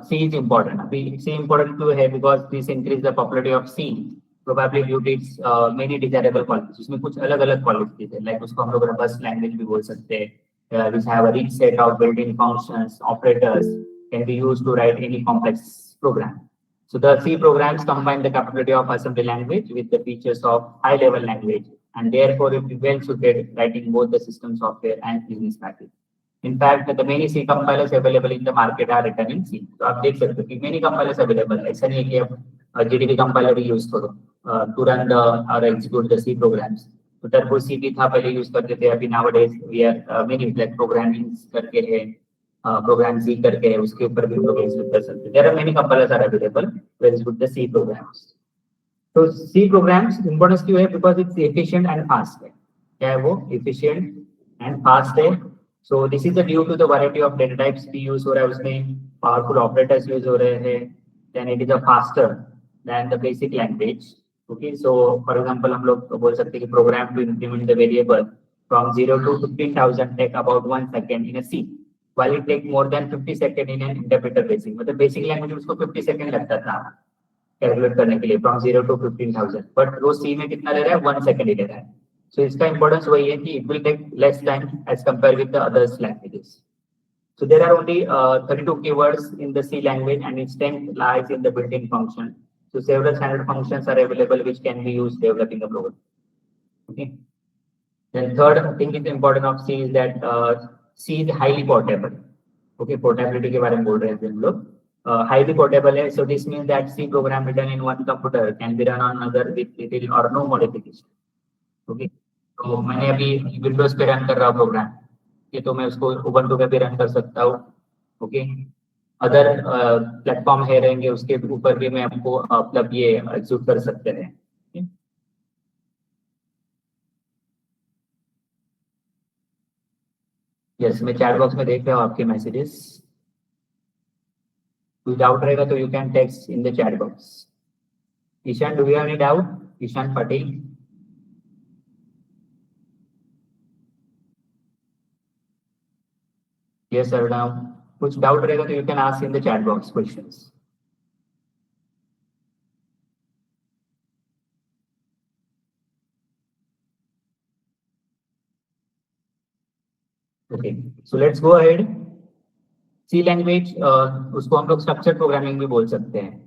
C is important? C important to है because this increase the popularity of C, probably due to its many desirable qualities. इसमें कुछ अलग-अलग qualities है, like उसको हम लोग robust language भी बोल सकते हैं, which have a rich set of built-in functions, operators, can be used to write any complex program. So the C programs combine the capability of assembly language with the features of high-level language, and therefore it is well suited writing both the system software and business package. In fact, the many C compilers available in the market are written in C. तो आप देख सकते हो कि many compilers available है. ऐसा नहीं है कि आप GDB compiler ही use करो to run or execute the C programs. तो Turbo C भी था पहले use करते थे. अभी nowadays we are many like programming करके है, program C करके है, उसके ऊपर भी लोग execute कर सकते हैं. There are many compilers are available to execute the C programs. So C programs importance क्यों है? Because it's efficient and fast है. क्या है वो? Efficient and fast है. So this is due to the variety of data types भी use हो रहा है उसमें, powerful operators use हो रहे हैं, then it is a faster than the basic language. Okay, so for example हम लोग बोल सकते हैं कि program to implement the variable from 0 to 15,000 take about 1 second in a C, while it take more than 50 seconds in an interpreter basic. मतलब basic language उसको 50 seconds लगता था calculate करने के लिए from 0 to 15,000, but वो C में कितना ले रहा है? 1 second ही ले रहा है. So इसका importance वही है कि it will take less time as compared with the other languages. So there are only 32 keywords in the C language, and its strength lies in the built-in function. So several standard functions are available which can be used developing a program. Okay. Then third thing is important of C is that C is highly portable. Okay, portability के बारे में बोल रहे हैं हम लोग. Highly portable है. So this means that C program written in one computer can be run on another with little or no modification. Okay. तो मैंने अभी विंडोज पे रन कर रहा हूँ प्रोग्राम, ये तो मैं उसको उबंटू पे भी रन कर सकता हूँ. ओके, अदर प्लेटफॉर्म है रहेंगे उसके ऊपर भी मैं आपको मतलब ये एग्जीक्यूट कर सकते हैं. यस, मैं चैट बॉक्स में देख रहा हूँ आपके मैसेजेस. कोई डाउट रहेगा तो you can text in the chat box. Ishan, do you have any doubt? Ishan Patel? Yes sir, now कुछ डाउट रहेगा तो you can ask in the chat box questions. Okay, so let's go ahead. C language, उसको हम लोग structure programming भी बोल सकते हैं.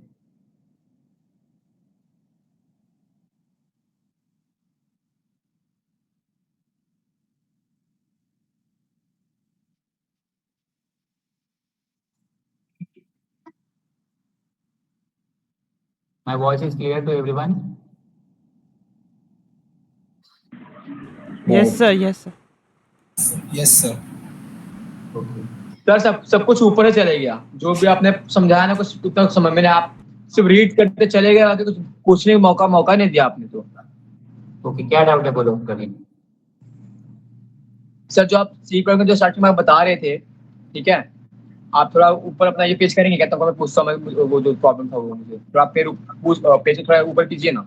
My voice is clear to everyone? Yes, sir. Yes, sir. Yes sir. Okay. Sir सब कुछ ऊपर से चले गया. जो भी आपने समझाया ना कुछ उतना समझ में नहीं. आप सिर्फ रीड करते चले गए, आगे कुछ पूछने का मौका नहीं दिया आपने. तो ओके, क्या डाउट है बोलो प्रवीण. सर जो आप सी प्रोग्राम जो स्टार्टिंग में आप बता रहे थे, ठीक है, आप थोड़ा ऊपर अपना ये पेज करेंगे क्या? तब मैं पूछता हूँ वो जो प्रॉब्लम था वो मुझे तो आप फिर पेज थोड़ा ऊपर कीजिए ना.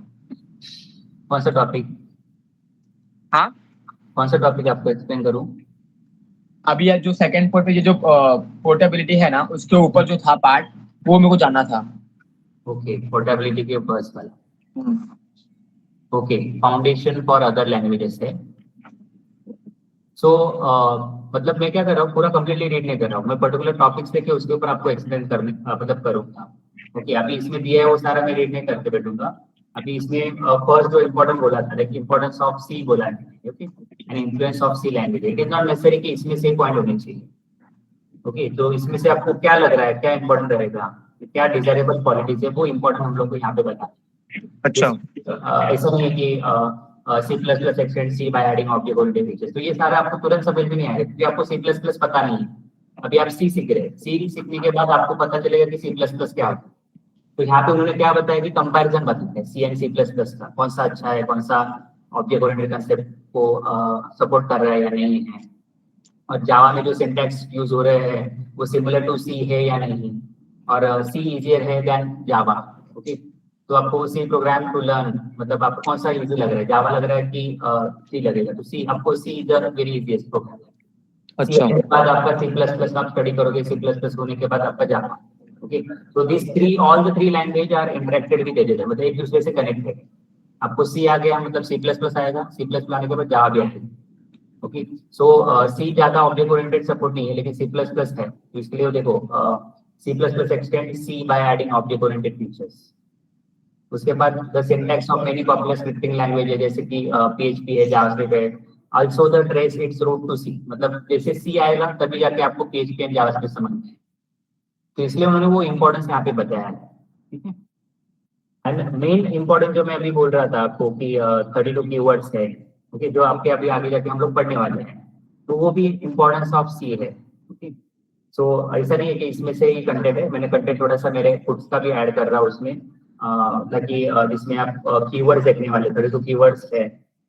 कौन सा टॉपिक? हाँ, कौन सा टॉपिक आपको एक्सप्लेन करूं? अभी यार जो सेकंड पॉइंट पे ये जो पोर्टेबिलिटी है ना, उसके ऊपर जो था पार्ट, वो मेरे को जानना था. ओके, पोर्टेबिलिटी के ऊपर वाला. Okay, foundation for other languages है. सो मतलब मैं क्या कर रहा हूँ, पूरा कंप्लीटली रीड नहीं कर रहा हूँ. मैं पर्टिकुलर टॉपिक्स लेके उसके ऊपर आपको एक्सप्लेन करने मतलब करूंगा. ओके, अभी इसमें दिया है वो सारा मैं रीड नहीं करके बैठूंगा. अभी इसमें फर्स्ट जो इम्पोर्टेंट बोला था, लाइक इम्पोर्टेंस ऑफ सी बोला है. Okay, and influence of C language. It is not necessary कि इसमें से पॉइंट होने चाहिए. ओके, तो इसमें से आपको क्या लग रहा है, क्या इंपॉर्टेंट रहेगा, क्या डिजायरेबल क्वालिटीज है, वो इम्पोर्टेंट हम लोग को यहाँ पे बता. अच्छा, ऐसा नहीं है कि C plus plus extend C by adding object oriented features. तो ये सारा आपको तुरंत समझ में नहीं आएगा क्योंकि आपको सी प्लस प्लस पता नहीं है. अभी आप सी सीख रहे हैं. सी सीखने के बाद आपको पता चलेगा कि सी प्लस प्लस क्या होता है. तो यहाँ पे उन्होंने क्या बताया कि कंपैरिजन बताते हैं सी एंड सी प्लस प्लस का, कौन सा अच्छा है, कौन सा ऑब्जेक्ट ओरिएंटेड कंसेप्ट को सपोर्ट कर रहा है या नहीं है, और जावा में जो सिंटैक्स यूज हो रहे हैं वो सिमिलर टू सी है या नहीं, और सी इजियर है देन जावा. ओके, तो आपको सी प्रोग्राम टू लर्न मतलब आपको कौन सा इजी लग रहा है, जावा लग रहा है कि सी लगेगा. तो सी आपको C is the very easiest program. अच्छा, के बाद आपका सी प्लस प्लस आप स्टडी करोगे, सी प्लस प्लस होने के बाद आपका Java. Okay, so these three, all the three language are interacted with each other, मतलब एक दूसरे से कनेक्टेड है. आपको सी आ गया मतलब सी प्लस प्लस आएगा, सी प्लस प्लस आने के बाद जावा भी आएगा. ओके, सो सी ज्यादा ऑब्जेक्ट ओरिएंटेड सपोर्ट नहीं है लेकिन सी प्लस प्लस है. तो इसके लिए देखो C plus plus extend C by adding object oriented features. उसके बाद the syntax of many popular scripting language है जैसे कि PHP है, जावास्क्रिप्ट है. Also the trace its root to C, मतलब जैसे सी आएगा तभी जाके आपको PHP एंड जावास्क्रिप्ट समझ में. तो इसलिए उन्होंने वो इंपॉर्टेंस यहाँ पे बताया है. ठीक है, एंड मेन इंपॉर्टेंट जो मैं अभी बोल रहा था आपको कि 32 कीवर्ड्स है. ओके, जो आपके अभी आगे जाके हम लोग पढ़ने वाले हैं, तो वो भी इंपॉर्टेंस ऑफ सी है. ओके, सो ऐसा नहीं है कि इसमें से ही कंटेंट है, मैंने कंटेंट थोड़ा सा मेरे खुद का भी ऐड कर रहा हूँ उसमें, ताकि जिसमें आप कीवर्ड्स देखने वाले 32 कीवर्ड्स है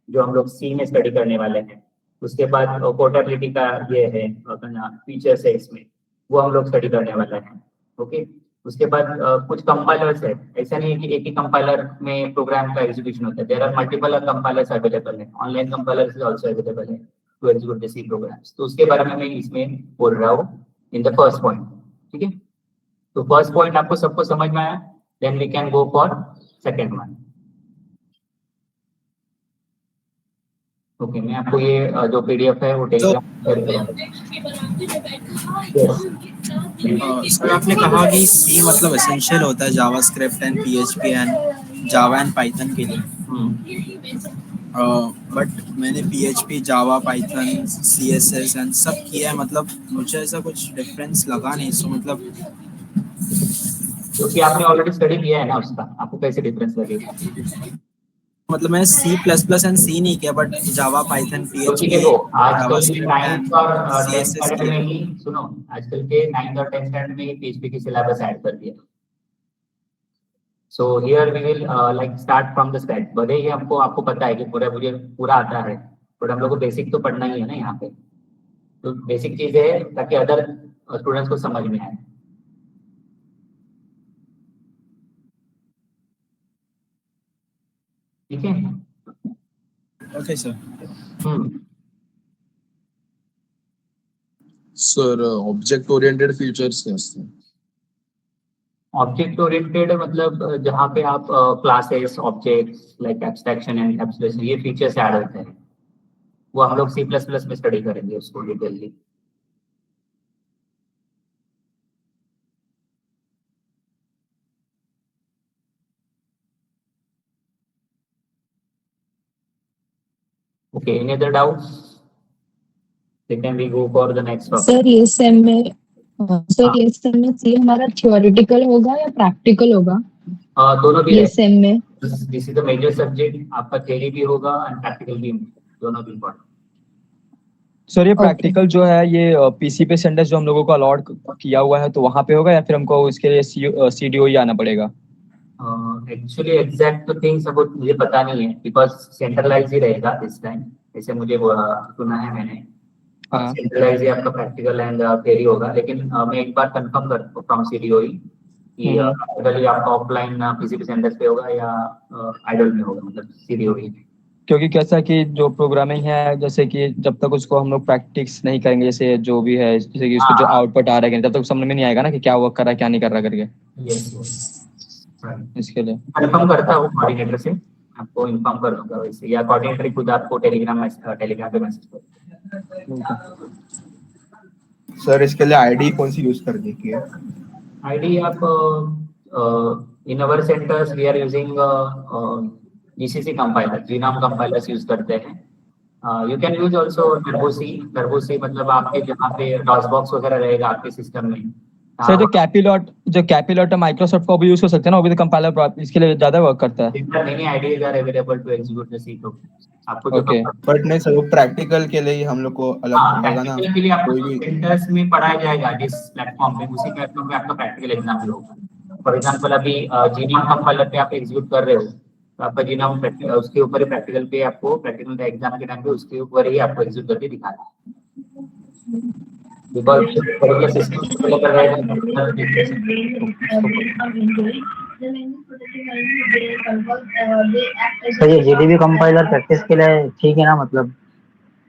जो हम लोग सी में स्टडी करने वाले हैं. उसके बाद पोर्टेबिलिटी का ये है फीचर्स है इसमें, वो हम लोग स्टडी करने वाले हैं. ओके, उसके बाद कुछ कंपाइलर्स है. ऐसा नहीं है कि एक ही कंपाइलर में प्रोग्राम का एग्जीक्यूशन होता है. There are multiple compilers available है. Online compilers is also available है to execute the C programs. तो उसके बारे में मैं इसमें बोल रहा हूँ इन द फर्स्ट पॉइंट. ठीक है, तो फर्स्ट पॉइंट आपको सबको समझ में आया, then we can go for second one. Okay, मैं आपको ये जो पीडीएफ है वो टेलीग्राम शेयर करूंगा. सर आपने कहा कि सी मतलब एसेंशियल होता है JavaScript and PHP and Java and Python के लिए. बट मैंने PHP, Java, Python, CSS and सब किया है. मतलब मुझे ऐसा कुछ डिफरेंस लगा नहीं. सो मतलब क्योंकि आपने ऑलरेडी स्टडी किया है ना उसका, आपको कैसे डिफरेंस लगेगा. मतलब मैंने C++ एंड सी नहीं किया बट जावा, पाइथन, क्योंकि PHP, देखो आजकल जावास्क्रिप्ट नाइन्थ और एंड 10th CSS स्टैंडर्ड किया. में ही, सुनो, आजकल के 9th और 10th स्टैंडर्ड में ही PHP की सिलेबस ऐड कर दिया. So here we will like start from the scratch. भले ही हमको आपको पता है कि मुझे पूरा आता है, बट हम लोग को बेसिक तो पढ़ना ही है ना यहाँ पे. तो बेसिक चीज है ताकि अदर स्टूडेंट्स को समझ में आए. ठीक है। Okay sir. Sir object oriented features क्या असतात? ऑब्जेक्ट ओरिएंटेड मतलब जहाँ पे आप classes, objects like abstraction and abstraction, ये फीचर्स ऐड होते हैं, वो हम लोग C++ में स्टडी करेंगे उसको detailed. Okay, any other doubts? Then we go for the next topic. Sir ये सेम में सी हमारा थियोरेटिकल होगा या प्रैक्टिकल होगा? दोनों भी ये है। सेम में this is the major subject, आपका थ्योरी भी होगा एंड प्रैक्टिकल भी, दोनों भी इम्पोर्टेंट। सर ये Okay. प्रैक्टिकल जो है ये पीसी पे सेंटर जो हम लोगों को अलॉट किया हुआ है तो वहाँ पे होगा या फिर हमको इसके लिए सीडीओ ही आना पड़ेगा? एक्चुअली एग्जैक्ट थिंग्स अबाउट मुझे पता नहीं है, बिकॉज सेंट्रलाइज ही रहेगा दिस टाइम, ऐसे मुझे सुना है मैंने। हाँ। सेंट्रलाइज ही आपका प्रैक्टिकल एंड थ्योरी होगा, लेकिन मैं एक बार कंफर्म कर फ्रॉम सीडीओ ही कि प्रैक्टिकली आपका ऑफलाइन पीसीबी सेंटर पे होगा या आइडल में होगा, मतलब सीडीओ ही। क्योंकि कैसा कि जो प्रोग्रामिंग है जैसे कि जब तक उसको हम लोग प्रैक्टिस नहीं करेंगे, जैसे जो भी है, जैसे कि उसको जो आउटपुट आ रहा है तब तक समझ में नहीं आएगा ना कि क्या वर्क कर रहा है क्या नहीं कर रहा करके। इसके लिए कंफर्म करता हूँ कोऑर्डिनेटर से, आपको इन्फॉर्म कर दूंगा वैसे, या कोऑर्डिनेटर खुद आपको टेलीग्राम पे मैसेज कर। सर इसके लिए आईडी कौन सी यूज करने की है? आईडी आप in our centres we are using GCC compiler, GNOME compilers use करते हैं। You can use also Turbo C, मतलब आपके जहाँ पे डॉस बॉक्स वगैरह रहेगा आपके सिस्टम में। सर जो कैपिलॉट माइक्रोसॉफ्ट का भी यूज हो सकते हैं ना, वो भी तो कंपाइलर इसके लिए ज्यादा वर्क करता है। Many ideas are available to execute the C programs, आपको जो Okay. बट नहीं सर, वो प्रैक्टिकल के लिए ही हम लोग को अलग होगा ना, प्रैक्टिकल के लिए आपको कोई भी। सेंटर्स में पढ़ाया जाएगा जिस प्लेटफॉर्म पे, उसी प्लेटफॉर्म पे आपका प्रैक्टिकल एग्जाम भी होगा। फॉर एग्जांपल अभी जीनोम कंपाइलर पे आप एग्जीक्यूट कर रहे हो, तो आपका जीनोम उसके ऊपर ही प्रैक्टिकल पे आपको प्रैक्टिकल का एग्जाम के टाइम पे उसके ऊपर ही आपको एग्जीक्यूट करके दिखाना है। बिकॉज़ पर्टिकुलर सिस्टम को फॉलो कर रहे सर ये जीडीबी कंपाइलर प्रैक्टिस के लिए ठीक है ना, मतलब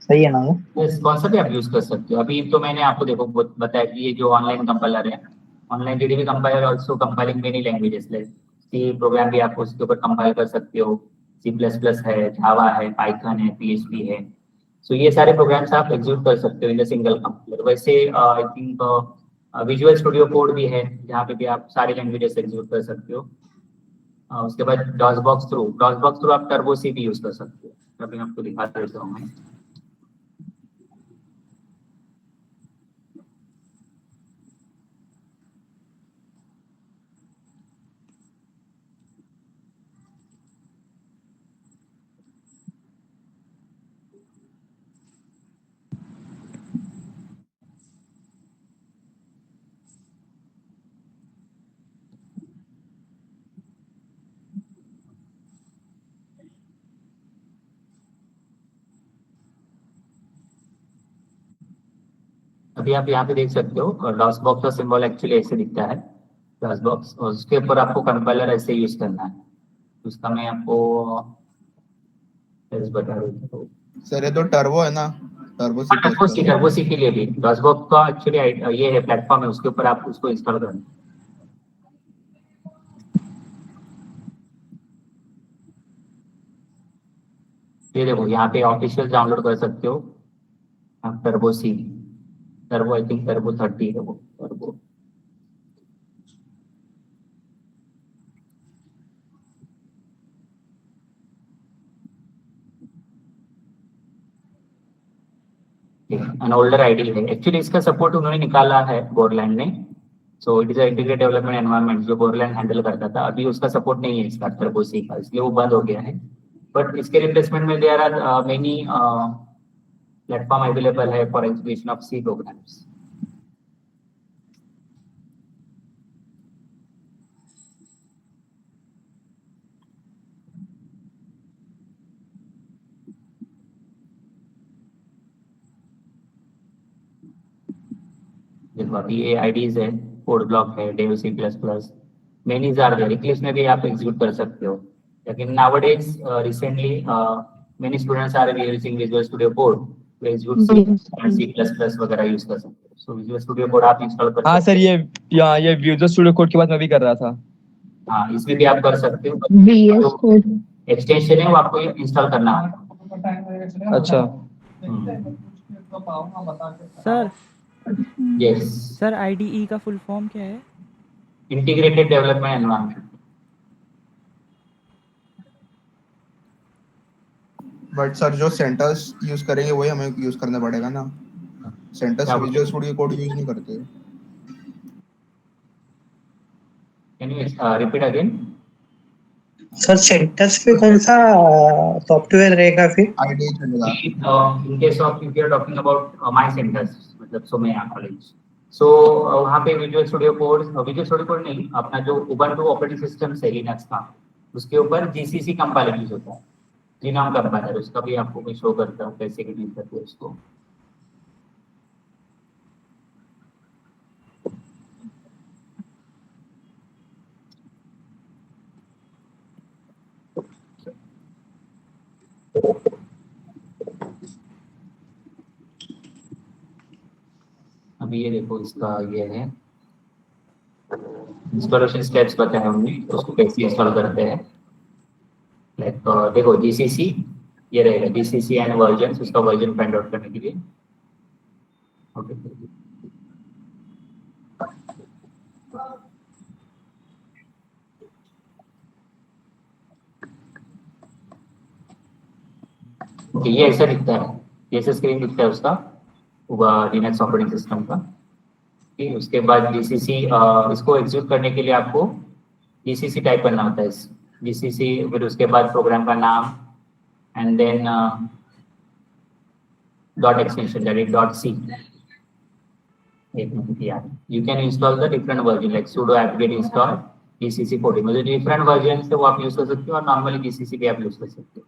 सही है ना ये? हैं। कौन सा भी आप यूज कर सकते हो। अभी तो मैंने आपको देखो बताया कि ये जो ऑनलाइन कंपाइलर है, online GDB compiler also compiling many languages, like C program भी आप उसके ऊपर कंपाइल कर सकते हो, C++ है, जावा है, पाइथन है, PHP है। सो ये सारे प्रोग्राम्स आप एग्जीक्यूट कर सकते हो इन द सिंगल कंपाइलर। वैसे I think Visual Studio code भी है जहाँ पे भी आप सारे लैंग्वेजेस एग्जीक्यूट कर सकते हो। उसके बाद डॉस बॉक्स थ्रू आप टर्बो सी भी यूज कर सकते हो। अभी आपको दिखा देता हूँ मैं। अभी आप यहाँ पे देख सकते हो डॉस बॉक्स का सिंबल एक्चुअली ऐसे दिखता है, डॉस बॉक्स, और उसके ऊपर आपको कंपाइलर ऐसे यूज करना है। उसका मैं आपको बता देता हूँ। सर ये तो टर्बो है ना, Turbo C plus plus. Turbo C के लिए भी डॉस बॉक्स का एक्चुअली ये है प्लेटफॉर्म है, उसके ऊपर आप उसको इंस्टॉल करना है। ये देखो यहाँ पे ऑफिशियल डाउनलोड कर सकते हो आप Turbo C, Turbo I think Turbo 30 है वो टर्बो। एन ओल्डर आईडी है एक्चुअली, इसका सपोर्ट उन्होंने निकाला है गोरलैंड ने। So it is integrated development environment जो गोरलैंड हैंडल करता था, अभी उसका सपोर्ट नहीं है इसका टर्बो सी का, इसलिए वो बंद हो गया है। बट इसके रिप्लेसमेंट में there are many platform available है for execution of C programs. देखो अभी ये आईडीज है, कोड ब्लॉक है, Dev C++, many's are there. Eclipse में भी आप एग्जीक्यूट कर सकते हो। लेकिन nowadays recently many students are using Visual Studio Code to execute C and C++ वगैरह यूज कर सकते हो. So Visual Studio Code आप इंस्टॉल कर हाँ सकते सर, ये विजुअल स्टूडियो कोड की बात मैं भी कर रहा था. हो. हाँ, इसमें भी आप कर सकते हो. VS Code. एक्सटेंशन है वो आपको इंस्टॉल करना होगा. अच्छा. सर यस, सर IDE का फुल फॉर्म क्या है? Integrated development environment. But sir जो सेंटर्स यूज करेंगे वही हमें यूज करना पड़ेगा ना. सेंटर्स क्या विजुअल स्टूडियो कोड यूज नहीं करते. Can you repeat again? Sir centres पे कौन सा सॉफ्टवेयर रहेगा फिर? आईडी चलेगा. In case of if you are talking about my centers, मतलब सोमैया कॉलेज, सो वहाँ पे विजुअल स्टूडियो कोड नहीं, अपना जो उबंटू ऑपरेटिंग सिस्टम है लिनक्स का, उसके ऊपर जीसीसी कंपाइलर यूज होता है. जीनोम कंपाइलर, उसका भी आपको मैं शो करता हूँ कैसे यूज करते हैं उसको. अभी ये देखो, इसका ये है इंस्टॉलेशन स्टेप्स बताए हमने, उसको कैसे इंस्टॉल करते हैं. लाइक देखो जीसीसी ये रहेगा, जीसीसी एंड वर्जन, उसका वर्जन फाइंड आउट करने के लिए. ओके, ये ऐसा दिखता है, ऐसा स्क्रीन दिखता है उसका लिनक्स ऑपरेटिंग सिस्टम का. ठीक, उसके बाद जीसीसी इसको एग्जीक्यूट करने के लिए आपको जीसीसी टाइप करना होता है. जीसीसी, फिर उसके बाद प्रोग्राम का नाम and then dot extension that is dot C. एक मिनट यार, you can install the different version like sudo apt-get install GCC 40, मतलब डिफरेंट वर्जन से वो आप यूज कर सकते हो और नॉर्मली जीसीसी भी आप यूज कर सकते हो.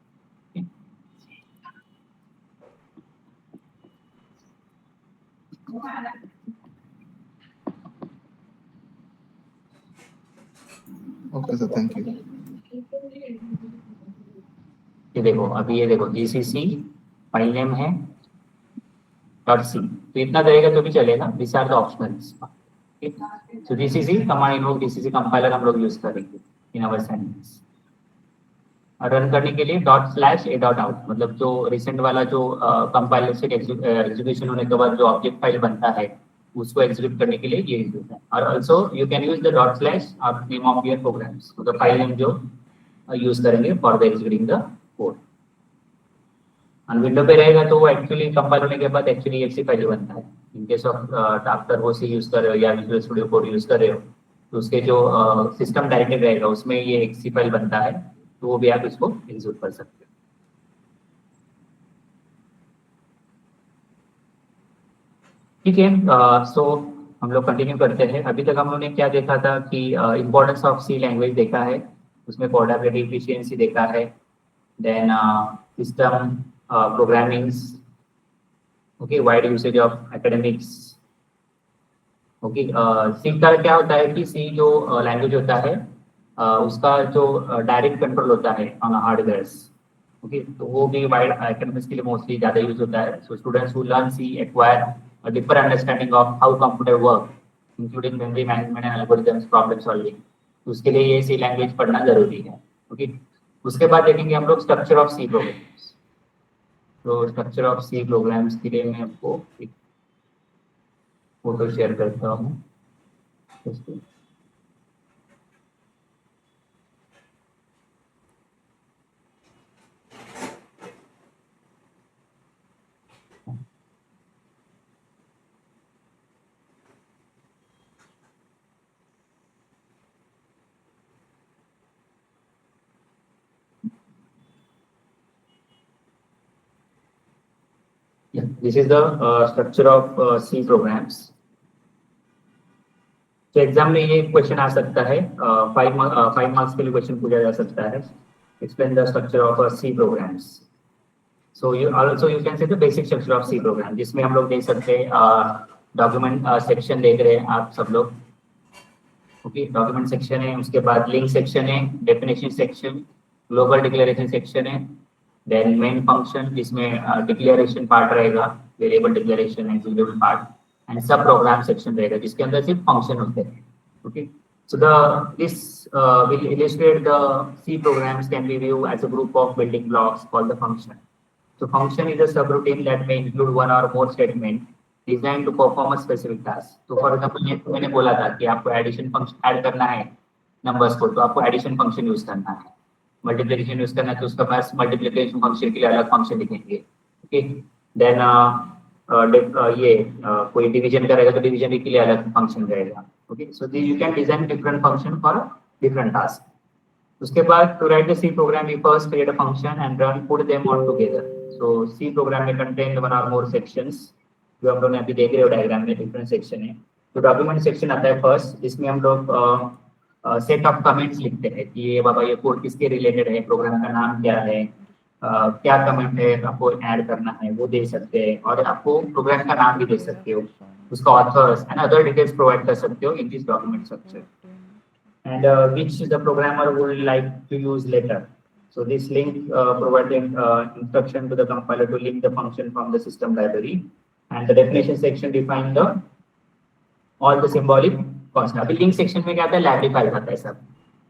Okay sir, thank you. ये देखो, अभी ये देखो जीसीसी फाइल नेम है डॉट सी, तो इतना रहेगा तो भी चलेगा. This are the optionals. So GCC command invoke GCC compiler हम लोग यूज करेंगे इन आवर सेंटेंस. रन करने के लिए ./a.out, मतलब जो रिसेंट वाला जो कंपाइलर से एग्जीक्यूशन होने के बाद जो ऑब्जेक्ट फाइल बनता है उसको एग्जीक्यूट करने के लिए ये यूज होता है. और also you can use the ./ of name of your programs, मतलब फाइल नेम जो यूज करेंगे for the executing the code. और विंडो पे रहेगा तो वो एक्चुअली कंपाइल होने के बाद एक्चुअली एक्सी फाइल बनता है. इन केस ऑफ आफ्टर वो सी यूज कर रहे हो या विजुअल स्टूडियो कोड यूज कर रहे हो तो उसके जो सिस्टम डायरेक्टरी रहेगा उसमें ये एक्सी फाइल बनता है, तो वो भी आप इसको एग्जीक्यूट कर सकते हो. ठीक है, सो हम लोग कंटिन्यू करते हैं. अभी तक हम लोगों ने क्या देखा था कि इम्पोर्टेंस ऑफ सी लैंग्वेज देखा है, उसमें कोडाबिलिटी एफिशिएंसी देखा है, then system programmings, okay, wide usage of academics. Okay, C का क्या होता है कि सी जो लैंग्वेज होता है उसका जो डायरेक्ट कंट्रोल होता है ऑन हार्डवेयर. ओके, तो वो भी वाइड एकेडमिक्स के लिए मोस्टली ज़्यादा यूज होता है. So students who learn C acquire a deeper understanding of how computer work, including memory management and algorithms, problem solving. उसके लिए ये सी लैंग्वेज पढ़ना जरूरी है. ओके, उसके बाद देखेंगे हम लोग स्ट्रक्चर ऑफ सी प्रोग्राम्स. तो स्ट्रक्चर ऑफ सी प्रोग्राम्स के लिए मैं आपको एक फोटो शेयर करता हूँ. Yeah, this is the structure of C programs. तो एग्जाम में ये क्वेश्चन आ सकता है, 5 मार्क्स के लिए क्वेश्चन पूछा जा सकता है. Explain the structure of C programs. So you can say the basic structure of C program, जिसमें हम लोग देख सकते हैं डॉक्यूमेंट सेक्शन देख रहे हैं आप सब लोग. ओके, डॉक्यूमेंट सेक्शन है, उसके बाद लिंक सेक्शन है, definition section, global declaration section है, देन मेन फंक्शन जिसमें डिक्लेरेशन पार्ट रहेगा, variable declaration, executive part, and सब प्रोग्राम सेक्शन रहेगा जिसके अंदर सिर्फ फंक्शन होते हैं. Okay, so this will illustrate the C programs can be viewed as a group of building blocks called the function. So function is a subroutine that may include one or more statement designed to perform a specific task. तो for example मैंने बोला था कि आपको addition function add करना है numbers को, तो आपको एडिशन फंक्शन यूज करना है. मल्टीप्लिकेशन यूज करना है तो उसका पास मल्टीप्लिकेशन फंक्शन के लिए अलग फंक्शन लिखेंगे. ओके, देन कोई डिवीजन करेगा तो डिवीजन के लिए अलग फंक्शन रहेगा. Okay, so you can design different function for different task. उसके बाद to write the C program you first create a function and run put them all together. So C program में contain one और more sections, जो हम लोग अभी देख रहे हो डायग्राम में डिफरेंट सेक्शन है. तो डॉक्यूमेंट सेक्शन आता है फर्स्ट, इसमें हम लोग सेट ऑफ कमेंट्स लिखते हैं कि ये बाबा ये कोड किसके रिलेटेड है, प्रोग्राम का नाम क्या है, क्या कमेंट है आपको ऐड करना है वो दे सकते हैं, और आपको प्रोग्राम का नाम भी दे सकते हो, उसका authors and other details provide कर सकते हो in this document structure. And which the programmer would like to use later. So this link providing instruction to the compiler to link the function from the system library, and the definition section define the all the symbolic constant. अभी link section में क्या आता है, library file आता है सब,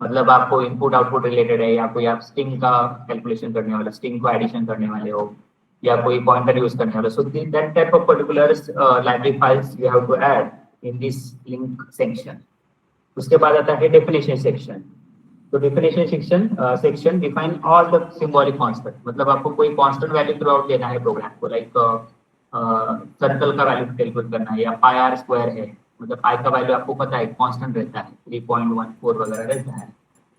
मतलब आपको इनपुट आउटपुट रिलेटेड है, या कोई आप स्ट्रिंग का कैलकुलेशन करने वाला, स्ट्रिंग को एडिशन करने वाले हो, या कोई पॉइंटर यूज करने वाला. So that type of particular library files you have to add in this link section. उसके बाद आता है डेफिनेशन सेक्शन. तो definition section define all the symbolic constant, मतलब आपको कोई कांस्टेंट वैल्यू थ्रू आउट देना है प्रोग्राम को, लाइक सर्कल का वैल्यू कैलकुलेट करना है, या पाई आर स्क्वायर है, मतलब पाई का वैल्यू आपको पता है कांस्टेंट रहता है 3.14 वगैरह रहता है,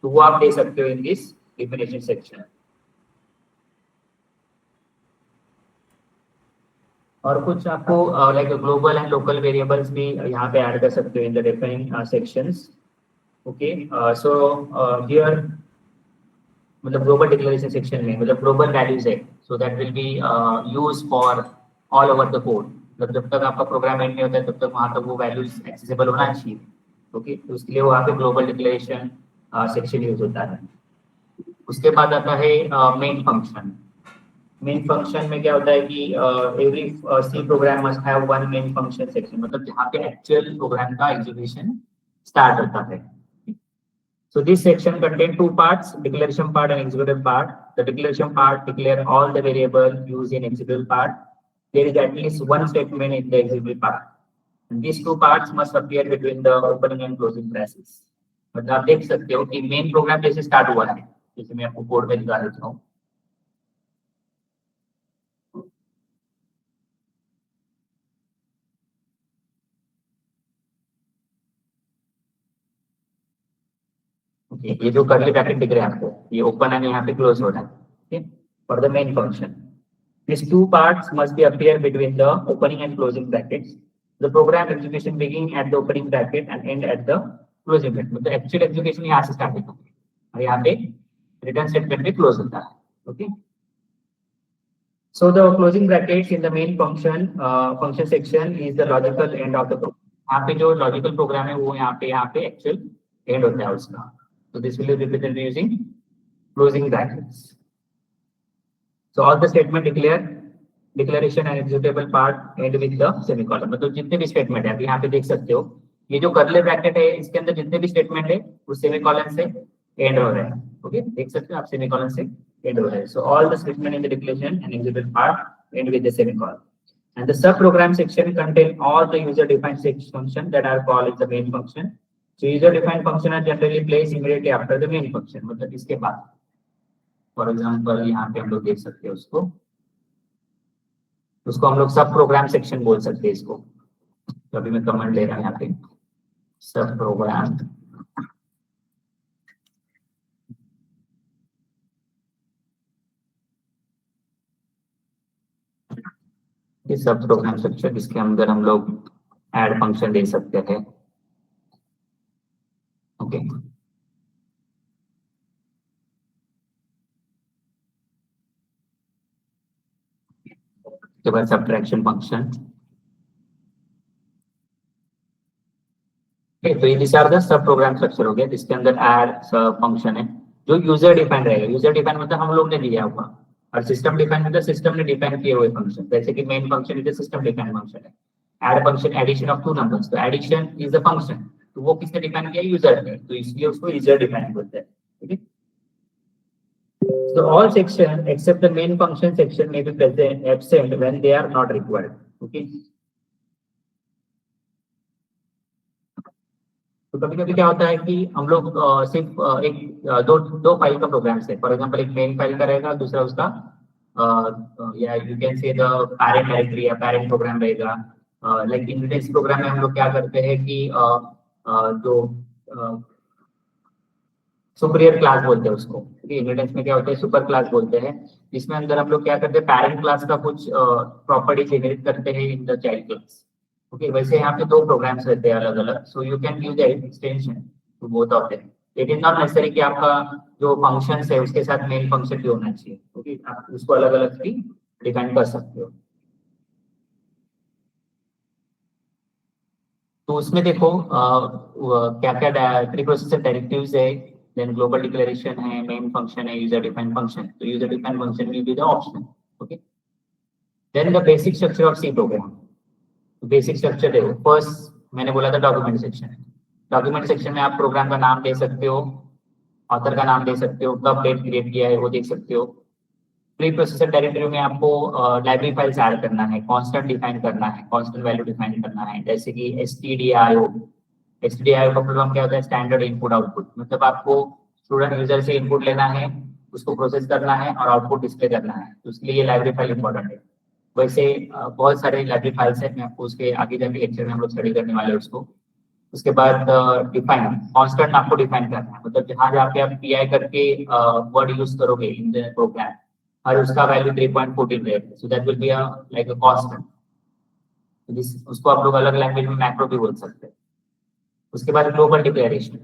तो वो आप दे सकते हो इन दिस डेफिनेशन सेक्शन. और कुछ आपको like global and local variables भी यहाँ पे ऐड कर सकते हो in the different sections. Okay, so here मतलब ग्लोबल डिक्लेरेशन सेक्शन में मतलब ग्लोबल वैल्यूज है, so that will B use for all over the code. मतलब जब तक आपका प्रोग्राम एंड नहीं होता है तब तक वहाँ तक वो वैल्यूज एक्सेसिबल होना चाहिए. ओके, तो उसके लिए वहाँ पे ग्लोबल डिक्लेरेशन सेक्शन यूज होता है. उसके बाद आता है मेन फंक्शन. मेन फंक्शन में क्या होता है कि every C program must have one main function section, मतलब जहाँ पे एक्चुअल प्रोग्राम का एग्जीक्यूशन स्टार्ट होता है. So this section contains two parts, declaration part and executable part. The declaration part declare all the variables used in executable part. There is at least one statement in the executable part. And these two parts must appear between the opening and closing braces. मतलब आप देख सकते हो कि main program जैसे start हुआ है, जैसे मैं आपको कोड में दिखा देता हूँ. Okay, ये जो करली ब्रैकेट दिख रहा है आपको, ये ओपन है, यहाँ पे क्लोज हो रहा है. Okay, for the main function, these two parts must be appear between the opening and closing brackets. The program execution begin at the opening bracket and end at the closing bracket. मतलब actual execution यहाँ से start होता है और यहाँ पे return statement पे close होता है. Okay, so the closing brackets in the main function section is the logical end of the program. यहाँ पे जो लॉजिकल प्रोग्राम है वो यहाँ पे एक्चुअल एंड होता है उसका. So this will be represented using closing brackets. So all the statement declaration and executable part end with the semicolon. मतलब जितने भी स्टेटमेंट है अभी यहाँ पे देख सकते हो, ये जो कर्ली ब्रैकेट है इसके अंदर जितने भी स्टेटमेंट है उस सेमीकोलन से एंड हो रहे हैं. ओके, देख सकते हो आप सेमीकोलन से एंड हो रहे हैं. So all the statement in the declaration and executable part end with the semicolon. And the subprogram section contain all the user defined function that are called in the main function. So user defined function are generally placed immediately after the main function. मतलब इसके बाद, for example यहाँ पे हम लोग देख सकते हैं उसको हम लोग सब प्रोग्राम सेक्शन बोल सकते हैं इसको. तो अभी मैं कमेंट ले रहा हूँ यहाँ पे सब प्रोग्राम. ये सब प्रोग्राम सेक्शन, इसके अंदर हम लोग ऐड फंक्शन दे सकते हैं. ओके, उसके बाद सब्ट्रैक्शन फंक्शन. तो ये this are the sub program structure हो गया जिसके अंदर ऐड सब फंक्शन है. जो यूजर डिफाइन रहेगा, यूजर डिफाइन मतलब हम लोग ने दिया हुआ, और सिस्टम डिफाइन मतलब सिस्टम ने डिफाइन किए हुए फंक्शन, जैसे कि main function is system define function है। Add function addition of two numbers, तो एडिशन इज अ फंक्शन, तो वो किसने डिफाइन किया, यूजर ने, तो इसलिए उसको यूजर डिफाइन बोलते हैं। ठीक है, so all section except the main function section may be present absent when they are not required. Okay, तो कभी कभी क्या होता है कि हम लोग सिर्फ दो फाइल का प्रोग्राम है, फॉर एग्जांपल एक मेन फाइल का रहेगा, दूसरा उसका या you can say the parent directory या पैरेंट प्रोग्राम रहेगा। लाइक इनहेरिटेंस प्रोग्राम में हम लोग क्या करते हैं कि जो सुपीरियर क्लास बोलते हैं उसको, इनहेरिटेंस में क्या होता है सुपर क्लास बोलते हैं, जिसमें अंदर हम लोग क्या करते हैं पैरेंट क्लास का कुछ प्रॉपर्टीज इनहेरिट करते हैं in the child class. Okay, वैसे यहाँ पे दो प्रोग्राम्स रहते हैं अलग अलग, so you can use extension to both of them. It is not necessary कि आपका जो फंक्शंस है उसके साथ मेन फंक्शन भी होना चाहिए। ओके, आप उसको अलग अलग भी डिफाइन कर सकते हो। तो उसमें देखो क्या क्या प्री प्रोसेसर डायरेक्टिव्स है, देन ग्लोबल डिक्लेरेशन है, मेन फंक्शन है, यूजर डिफाइंड फंक्शन, तो user defined function will be the option. Okay, then the basic structure of C program. Basic structure देखो, फर्स्ट मैंने बोला था डॉक्यूमेंट सेक्शन है। Document section में आप प्रोग्राम का नाम दे सकते हो, ऑथर का नाम दे सकते हो, कब डेट क्रिएट किया है वो देख सकते हो। प्री प्रोसेसर डायरेक्टरी में आपको लाइब्रेरी फाइल्स ऐड करना है, कांस्टेंट डिफाइन करना है, कांस्टेंट वैल्यू डिफाइन करना है, जैसे कि stdio। stdio का प्रोग्राम क्या होता है, स्टैंडर्ड इनपुट आउटपुट, मतलब आपको स्टूडेंट यूजर से इनपुट लेना है, उसको प्रोसेस करना है और आउटपुट डिस्प्ले करना है, तो उसके लिए ये लाइब्रेरी फाइल इंपॉर्टेंट है। वैसे बहुत सारे लाइब्रेरी फाइल्स हैं, मैं आपको उसके आगे जाके लेक्चर में हम लोग स्टडी करने वाले हैं उसको। उसके बाद डिफाइन कांस्टेंट आपको डिफाइन करना है, मतलब जहाँ जहाँ पे आप पीआई करके वर्ड यूज करोगे इन द प्रोग्राम और उसका वैल्यू 3.14 रहेगा, so that will be like a constant. उसको आप लोग अलग लैंग्वेज में मैक्रो भी बोल सकते हैं। उसके बाद ग्लोबल डिक्लेरेशन,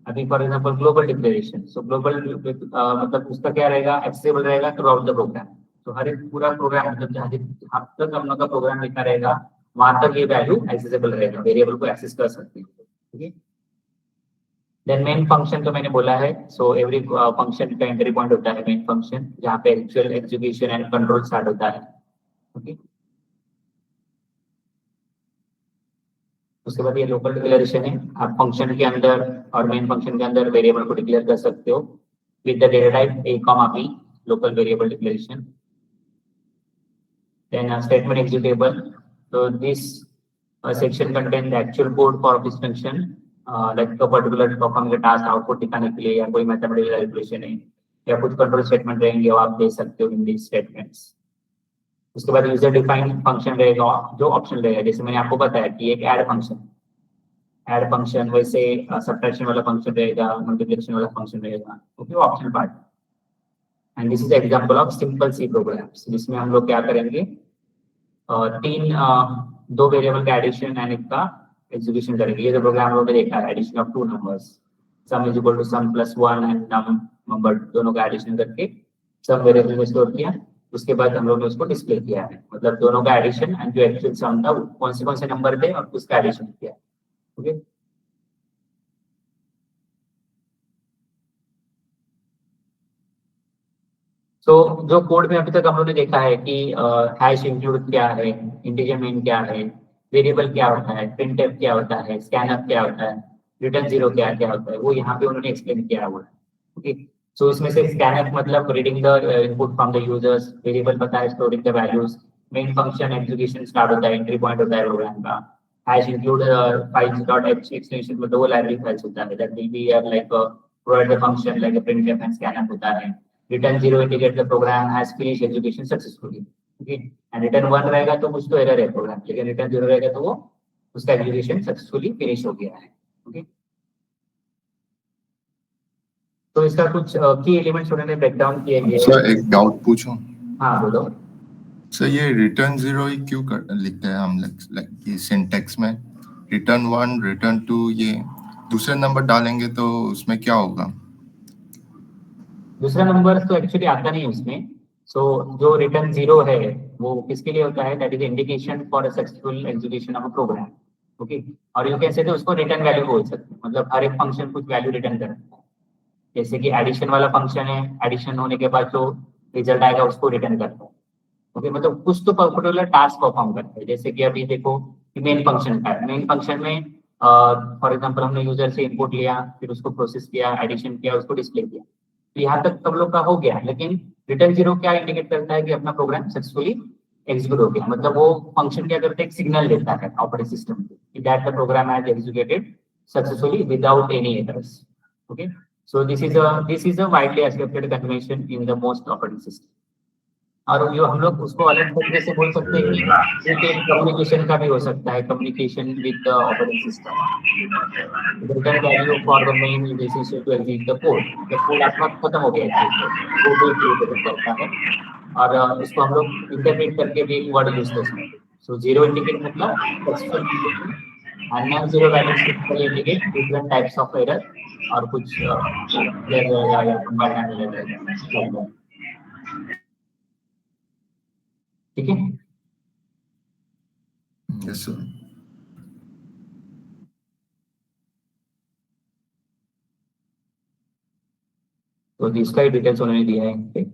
अभी for example global declaration, so global मतलब उसका क्या रहेगा, एक्सेसिबल रहेगा थ्रू आउट द प्रोग्राम। तो हर एक पूरा प्रोग्राम मतलब जहाँ तक हम लोग का प्रोग्राम लिखा रहेगा वहां तक ये वैल्यू एक्सेसिबल रहेगा, वेरिएबल को एक्सेस कर सकते हैं। ठीक है, देन मेन फंक्शन तो मैंने बोला है, सो एवरी फंक्शन का एंट्री पॉइंट होता है मेन फंक्शन, जहाँ पे actual execution and control start होता है। ओके, उसके बाद ये लोकल डिक्लेरेशन है, आप फंक्शन के अंदर और मेन फंक्शन के अंदर वेरिएबल को डिक्लेयर कर सकते हो with the data type a, b, local variable declaration. Then a statement executable. So this section contains the actual code for this function, like a particular perform the task output दिखाने के लिए, या कोई mathematical calculation है, या कुछ control statement रहेंगे वो आप दे सकते हो इन these statements। उसके बाद यूजर डिफाइंड फंक्शन रहेगा जो ऑप्शन रहेगा, जैसे मैंने आपको बताया कि एक ऐड फंक्शन वैसे सब्ट्रैक्शन वाला फंक्शन रहेगा, मल्टीप्लिकेशन वाला फंक्शन रहेगा। Okay, option part. And this is example of simple C programs, जिसमें हम लोग क्या करेंगे, दो वेरिएबल का एडिशन एंड एक का एग्जीक्यूशन करेंगे। ये जो प्रोग्राम हम लोग ने देखा है, addition of two numbers, sum is equal to sum plus 1 and number दोनों का एडिशन करके सम वेरिएबल में स्टोर किया, उसके बाद हम लोग ने उसको डिस्प्ले किया है, मतलब दोनों का एडिशन एंड जो एक्चुअल सम था कौन से नंबर थे और उसका एडिशन किया। ओके, तो जो कोड में अभी तक हम लोग ने देखा है कि हैश इंक्लूड क्या है, इंटीजर मेन क्या है, वेरिएबल क्या होता है, प्रिंटफ क्या होता है, स्कैनफ क्या होता है, रिटर्न जीरो क्या क्या होता है, वो यहाँ पे उन्होंने एक्सप्लेन किया हुआ है। ओके, सो इसमें से स्कैनफ मतलब reading the input from the users, variable पता है storing the values, main function execution start होता है, एंट्री पॉइंट होता है प्रोग्राम का, hash include files dot h extension मतलब वो लाइब्रेरी फाइल्स होता है, that will be like provide the function like a printf and scanf होता है। Return 0 indicate the program has finished execution successfully. Okay, and return 1 रहेगा तो कुछ तो एरर है प्रोग्राम, लेकिन return 0 रहेगा तो वो उसका एग्जीक्यूशन सक्सेसफुली फिनिश हो गया है। ओके, तो इसका कुछ की एलिमेंट्स उन्होंने ब्रेक डाउन किए हैं। सर एक डाउट पूछूं? हाँ बोलो सर, ये रिटर्न 0 ही क्यों लिखते हैं हम, लाइक ये सिंटैक्स में रिटर्न 1 रिटर्न 2, ये दूसरे नंबर डालेंगे तो उसमें क्या होगा? दूसरा नंबर तो एक्चुअली आता नहीं उसमें। सो जो रिटर्न 0 है वो किसके लिए होता है, that is indication for a successful execution of a program. Okay, और यू कैन से उसको रिटर्न वैल्यू बोल सकते हैं, मतलब हर एक फंक्शन कुछ वैल्यू रिटर्न करता है। जैसे कि एडिशन वाला फंक्शन है, एडिशन होने के बाद जो रिजल्ट आएगा उसको रिटर्न करता है। ओके, मतलब कुछ तो पर्टिकुलर टास्क परफॉर्म करता है। जैसे कि अभी देखो मेन फंक्शन का है, मेन फंक्शन में फॉर एग्जांपल हमने यूजर से इनपुट लिया, फिर उसको प्रोसेस किया, एडिशन किया, उसको डिस्प्ले किया, तो यहाँ तक सब लोग का हो गया। लेकिन रिटर्न जीरो क्या इंडिकेट करता है कि अपना प्रोग्राम सक्सेसफुली एग्जीक्यूट हो गया। मतलब वो फंक्शन क्या करता है, एक सिग्नल देता है ऑपरेटिंग सिस्टम को कि that the program has executed successfully without any errors. Okay, so this is a widely accepted convention in the most operating system. और जो हम लोग उसको अलग तरीके से बोल सकते हैं कि एक कम्युनिकेशन का भी हो सकता है, communication with the operating system. Return value for the main relationship to execute the code, जब कोड आपका खत्म हो गया एग्जीक्यूट, वो भी एग्जीक्यूट करता है। और उसको हम लोग इंटरप्रेट करके भी एक वर्ड यूज कर सकते हैं। सो जीरो इंडिकेट मतलब successful, and non-zero values typically indicate different types of error और कुछ रहेगा या combined error रहेगा। ठीक है, यस सर। तो इसका ही डिटेल्स उन्होंने दिया है।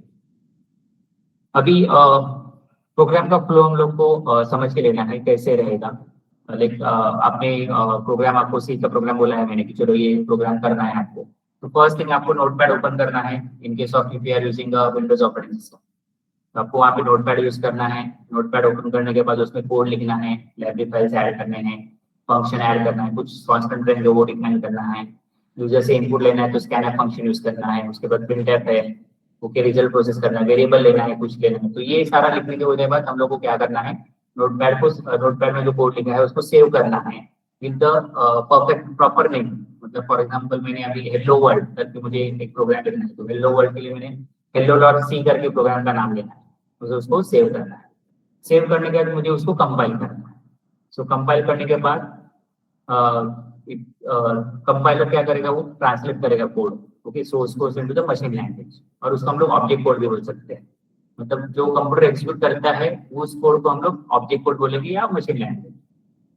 अभी प्रोग्राम का फ्लो हम लोग को समझ के लेना है कैसे रहेगा। लाइक आपने प्रोग्राम, आपको सी का प्रोग्राम बोला है मैंने कि चलो ये प्रोग्राम करना है आपको, तो फर्स्ट थिंग आपको नोटपैड ओपन करना है। In case of if you are using Windows operating system, तो आपको वहाँ पे नोटपैड यूज करना है। नोटपैड ओपन करने के बाद उसमें कोड लिखना है, लाइब्रेरी फाइल्स ऐड करने हैं, फंक्शन ऐड करना है, कुछ कांस्टेंट रहेंगे वो डिफाइन करना है, यूजर से इनपुट लेना है तो स्कैनर फंक्शन यूज करना है, उसके बाद प्रिंटफ है, ओके, रिजल्ट प्रोसेस करना है, वेरिएबल लेना है, कुछ लेना है। तो ये सारा लिखने के होने के बाद हम लोग को क्या करना है, नोटपैड में जो कोड लिखा है उसको सेव करना है with the perfect proper name. मतलब फॉर एग्जांपल मैंने अभी हेलो वर्ल्ड करके मुझे एक प्रोग्राम लिखना है, तो हेलो वर्ल्ड के लिए मैंने hello.c करके प्रोग्राम का नाम लेना है, मुझे उसको सेव करना है। सेव करने के बाद मुझे उसको कंपाइल करना है। सो कंपाइल करने के बाद कंपाइलर क्या करेगा, वो ट्रांसलेट करेगा कोड, ओके, सो उसको send to the machine language, और उसको हम लोग ऑब्जेक्ट कोड भी बोल सकते हैं। मतलब जो कंप्यूटर एग्जीक्यूट करता है उस कोड को हम लोग ऑब्जेक्ट कोड बोलेंगे या मशीन लैंग्वेज।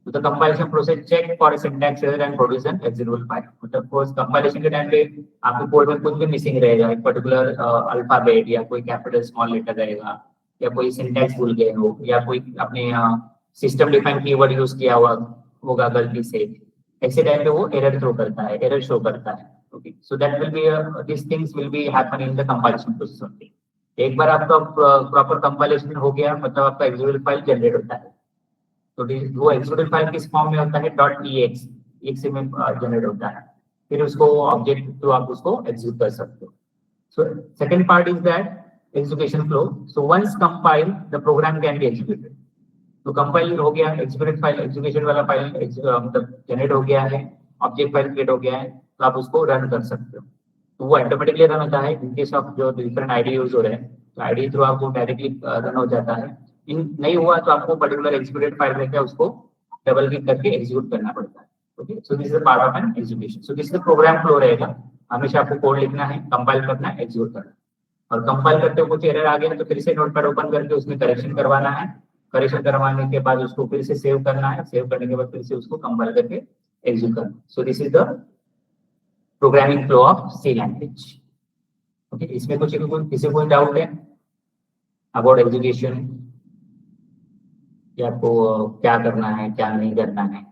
तो the compilation process check for syntax error and produce an executable file. मतलब कंपाइलेशन के टाइम पे आपके कोड में कुछ भी मिसिंग रहेगा, एक पर्टिकुलर अल्फाबेट या कोई कैपिटल स्मॉल लेटर रहेगा, या कोई सिंटैक्स भूल गए हो, या कोई अपने सिस्टम डिफाइंड कीवर्ड यूज किया हुआ होगा गलती से, ऐसे टाइम पे वो एरर थ्रो करता है, एरर शो करता है। Okay, so that will B this things will be happen in the compilation process only. एक बार आपका प्रॉपर कंपाइलेशन हो गया, मतलब आपका एक्जीक्यूटेबल फाइल जनरेट होता है। तो वो एक्जीक्यूटेबल फाइल किस फॉर्म में होता है, .exe में जनरेट होता है। फिर उसको ऑब्जेक्ट थ्रू आप उसको एग्जीक्यूट कर सकते हो। So second part is that execution flow. So once compile the program can be executed. तो कंपाइल हो गया, एग्जीक्यूटेड फाइल, एग्जीक्यूशन वाला फाइल मतलब जनरेट हो गया है, ऑब्जेक्ट फाइल क्रिएट हो गया है, तो आप उसको रन कर सकते हो। तो वो ऑटोमेटिकली रन होता है इन केस ऑफ जो डिफरेंट आईडी यूज हो रहे हैं, तो आईडी थ्रू आपको डायरेक्टली रन हो जाता है। इन नहीं हुआ तो आपको पर्टिकुलर एग्जीक्यूटेड फाइल में क्या उसको डबल क्लिक करके एग्जीक्यूट करना पड़ता है। Okay, so this is the part of an execution. So this is the program flow रहेगा। हमेशा आपको कोड लिखना है, कंपाइल करना है, एग्जीक्यूट करना है, और कंपाइल करते हुए कुछ एरर आ गया तो फिर से नोटपैड ओपन करके उसमें करेक्शन करवाना है। करेक्शन करवाने के बाद उसको फिर से सेव करना है, सेव करने के बाद फिर से उसको कंपाइल करके एग्जीक्यूट करना। So this is the programming flow of C language. Okay, इसमें कुछ किसी को डाउट है अबाउट एजुकेशन, कि आपको क्या करना है क्या नहीं करना है?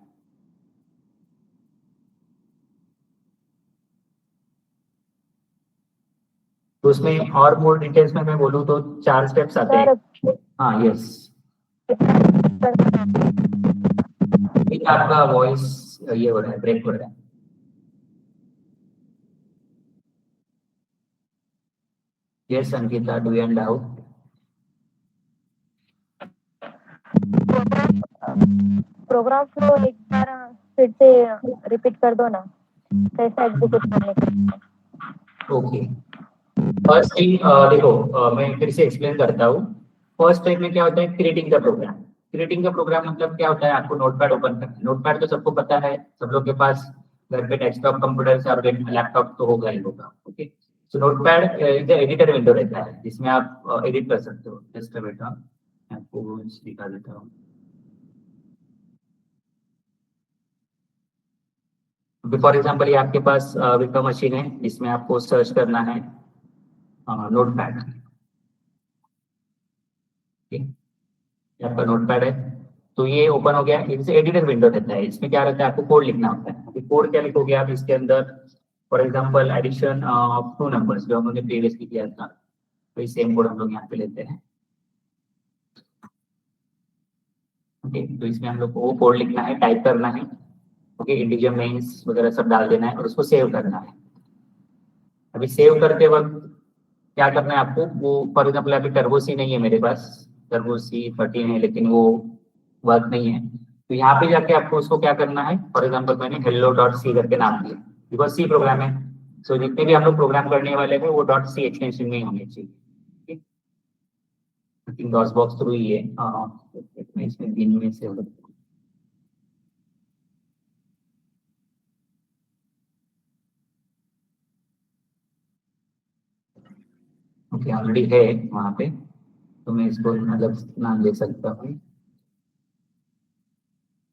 तो उसमें और मोर डिटेल्स में मैं बोलूँ तो 4 स्टेप्स आते हैं। हाँ, यस, आपका वॉइस ये हो रहा है, ब्रेक हो रहा है। Yes Ankita, do you doubt? Program flow एक बार फिर से रिपीट कर दो ना, कैसा एग्जीक्यूट करने का। ओके, फर्स्ट थिंग देखो मैं फिर से एक्सप्लेन करता हूँ। फर्स्ट स्टेप में क्या होता है, creating the program. Creating the program मतलब क्या होता है, आपको नोटपैड ओपन करना है। नोटपैड तो सबको पता है, सब लोग के पास घर पे डेस्कटॉप कंप्यूटर और लैपटॉप तो होगा ही होगा। ओके, सो नोटपैड एक एडिटर विंडो रहता है जिसमें आप एडिट कर सकते हो। जस्ट बेटा मैं आपको दिखा देता हूँ। फॉर एग्जाम्पल ये आपके पास विंडो मशीन है, इसमें आपको सर्च करना है नोटपैड। ये आपका नोटपैड है, तो ये ओपन हो गया। इसे एडिटर विंडो रहता है, इसमें क्या रहता है, आपको कोड लिखना होता है। अभी कोड क्या लिखोगे आप इसके अंदर, for example addition of 2 numbers जो हमने प्रीवियसली किया था, तो सेम कोड हम लोग यहाँ पे लेते हैं। ओके, तो इसमें हम लोग को वो कोड लिखना है, टाइप करना है। ओके, इंटीजर मेंस वगैरह सब डाल देना है और उसको सेव करना है। अभी सेव करते वक्त क्या करना है आपको, वो फॉर एग्जाम्पल अभी टर्बो सी नहीं है मेरे पास, टर्बो सी 13 है लेकिन वो वर्क नहीं है, तो यहाँ पे जाके आपको उसको क्या करना है, फॉर एग्जाम्पल मैंने हेलो डॉट सी करके नाम दिया, बिकॉज सी प्रोग्राम है। सो जितने भी हम लोग प्रोग्राम करने वाले हैं वो डॉट सी एक्सटेंशन में ही होने चाहिए। डॉस बॉक्स थ्रू ही है, इसमें दिन में से ओके ऑलरेडी है वहाँ पे, तो मैं इसको मतलब नाम दे सकता हूँ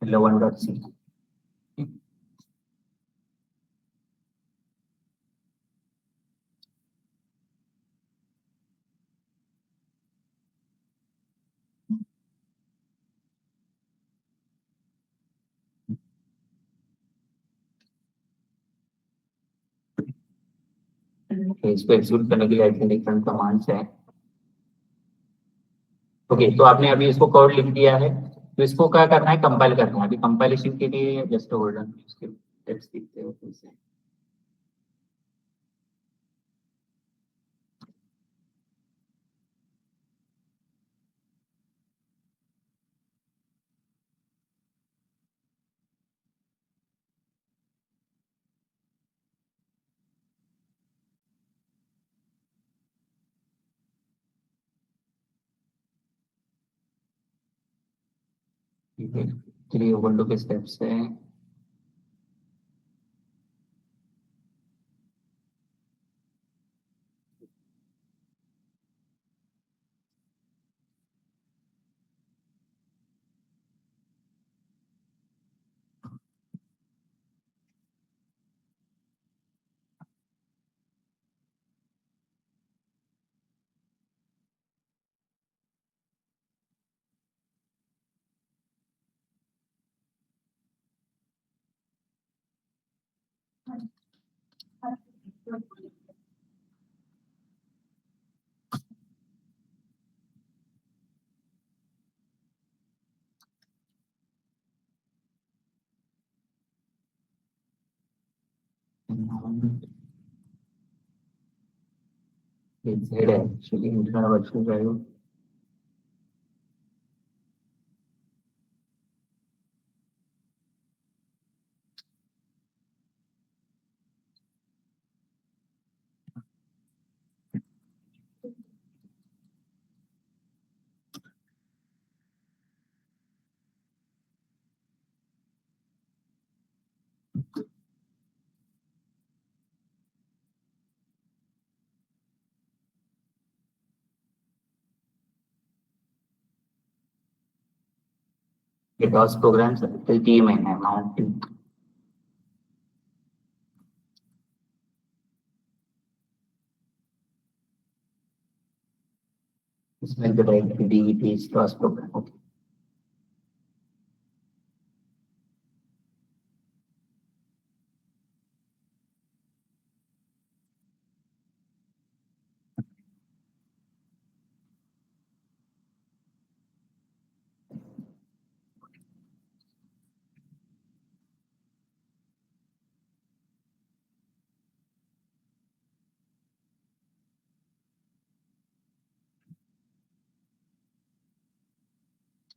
हेलो 1.c। इसको एग्जीक्यूट करने के लिए डिफरेंट कमांड्स है। ओके, तो आपने अभी इसको कोड लिख दिया है, तो इसको क्या करना है, कंपाइल करना है। अभी कंपाइलेशन के लिए जस्ट होल्ड ऑन, इसके टेक्स्ट लिखते हो फिर से। ठीक है, चलिए ओवरलो के स्टेप्स है। ये जेड है एक्चुअली, इंटरनल वर्चुअल ड्राइव। ये डॉस प्रोग्राम्स टीम है माउंट। इसमें direct D DOS program. Okay,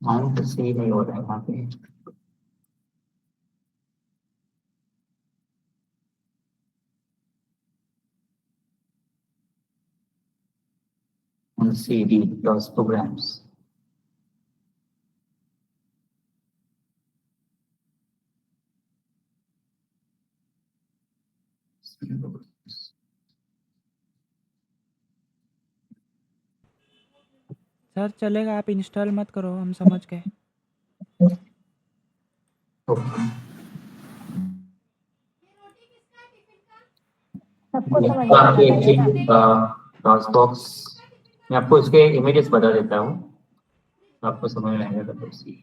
mount सही नहीं हो रहा है वहाँ पे। CD DOS programs. सर चलेगा, आप इंस्टॉल मत करो, हम समझ गए। Okay. समझ तो में आपको आता है ना। एक्चुअली क्रॉसबॉक्स मैं आपको इसके इमेजेस बता देता हूँ, तो आपको समझ में आएगा तब से।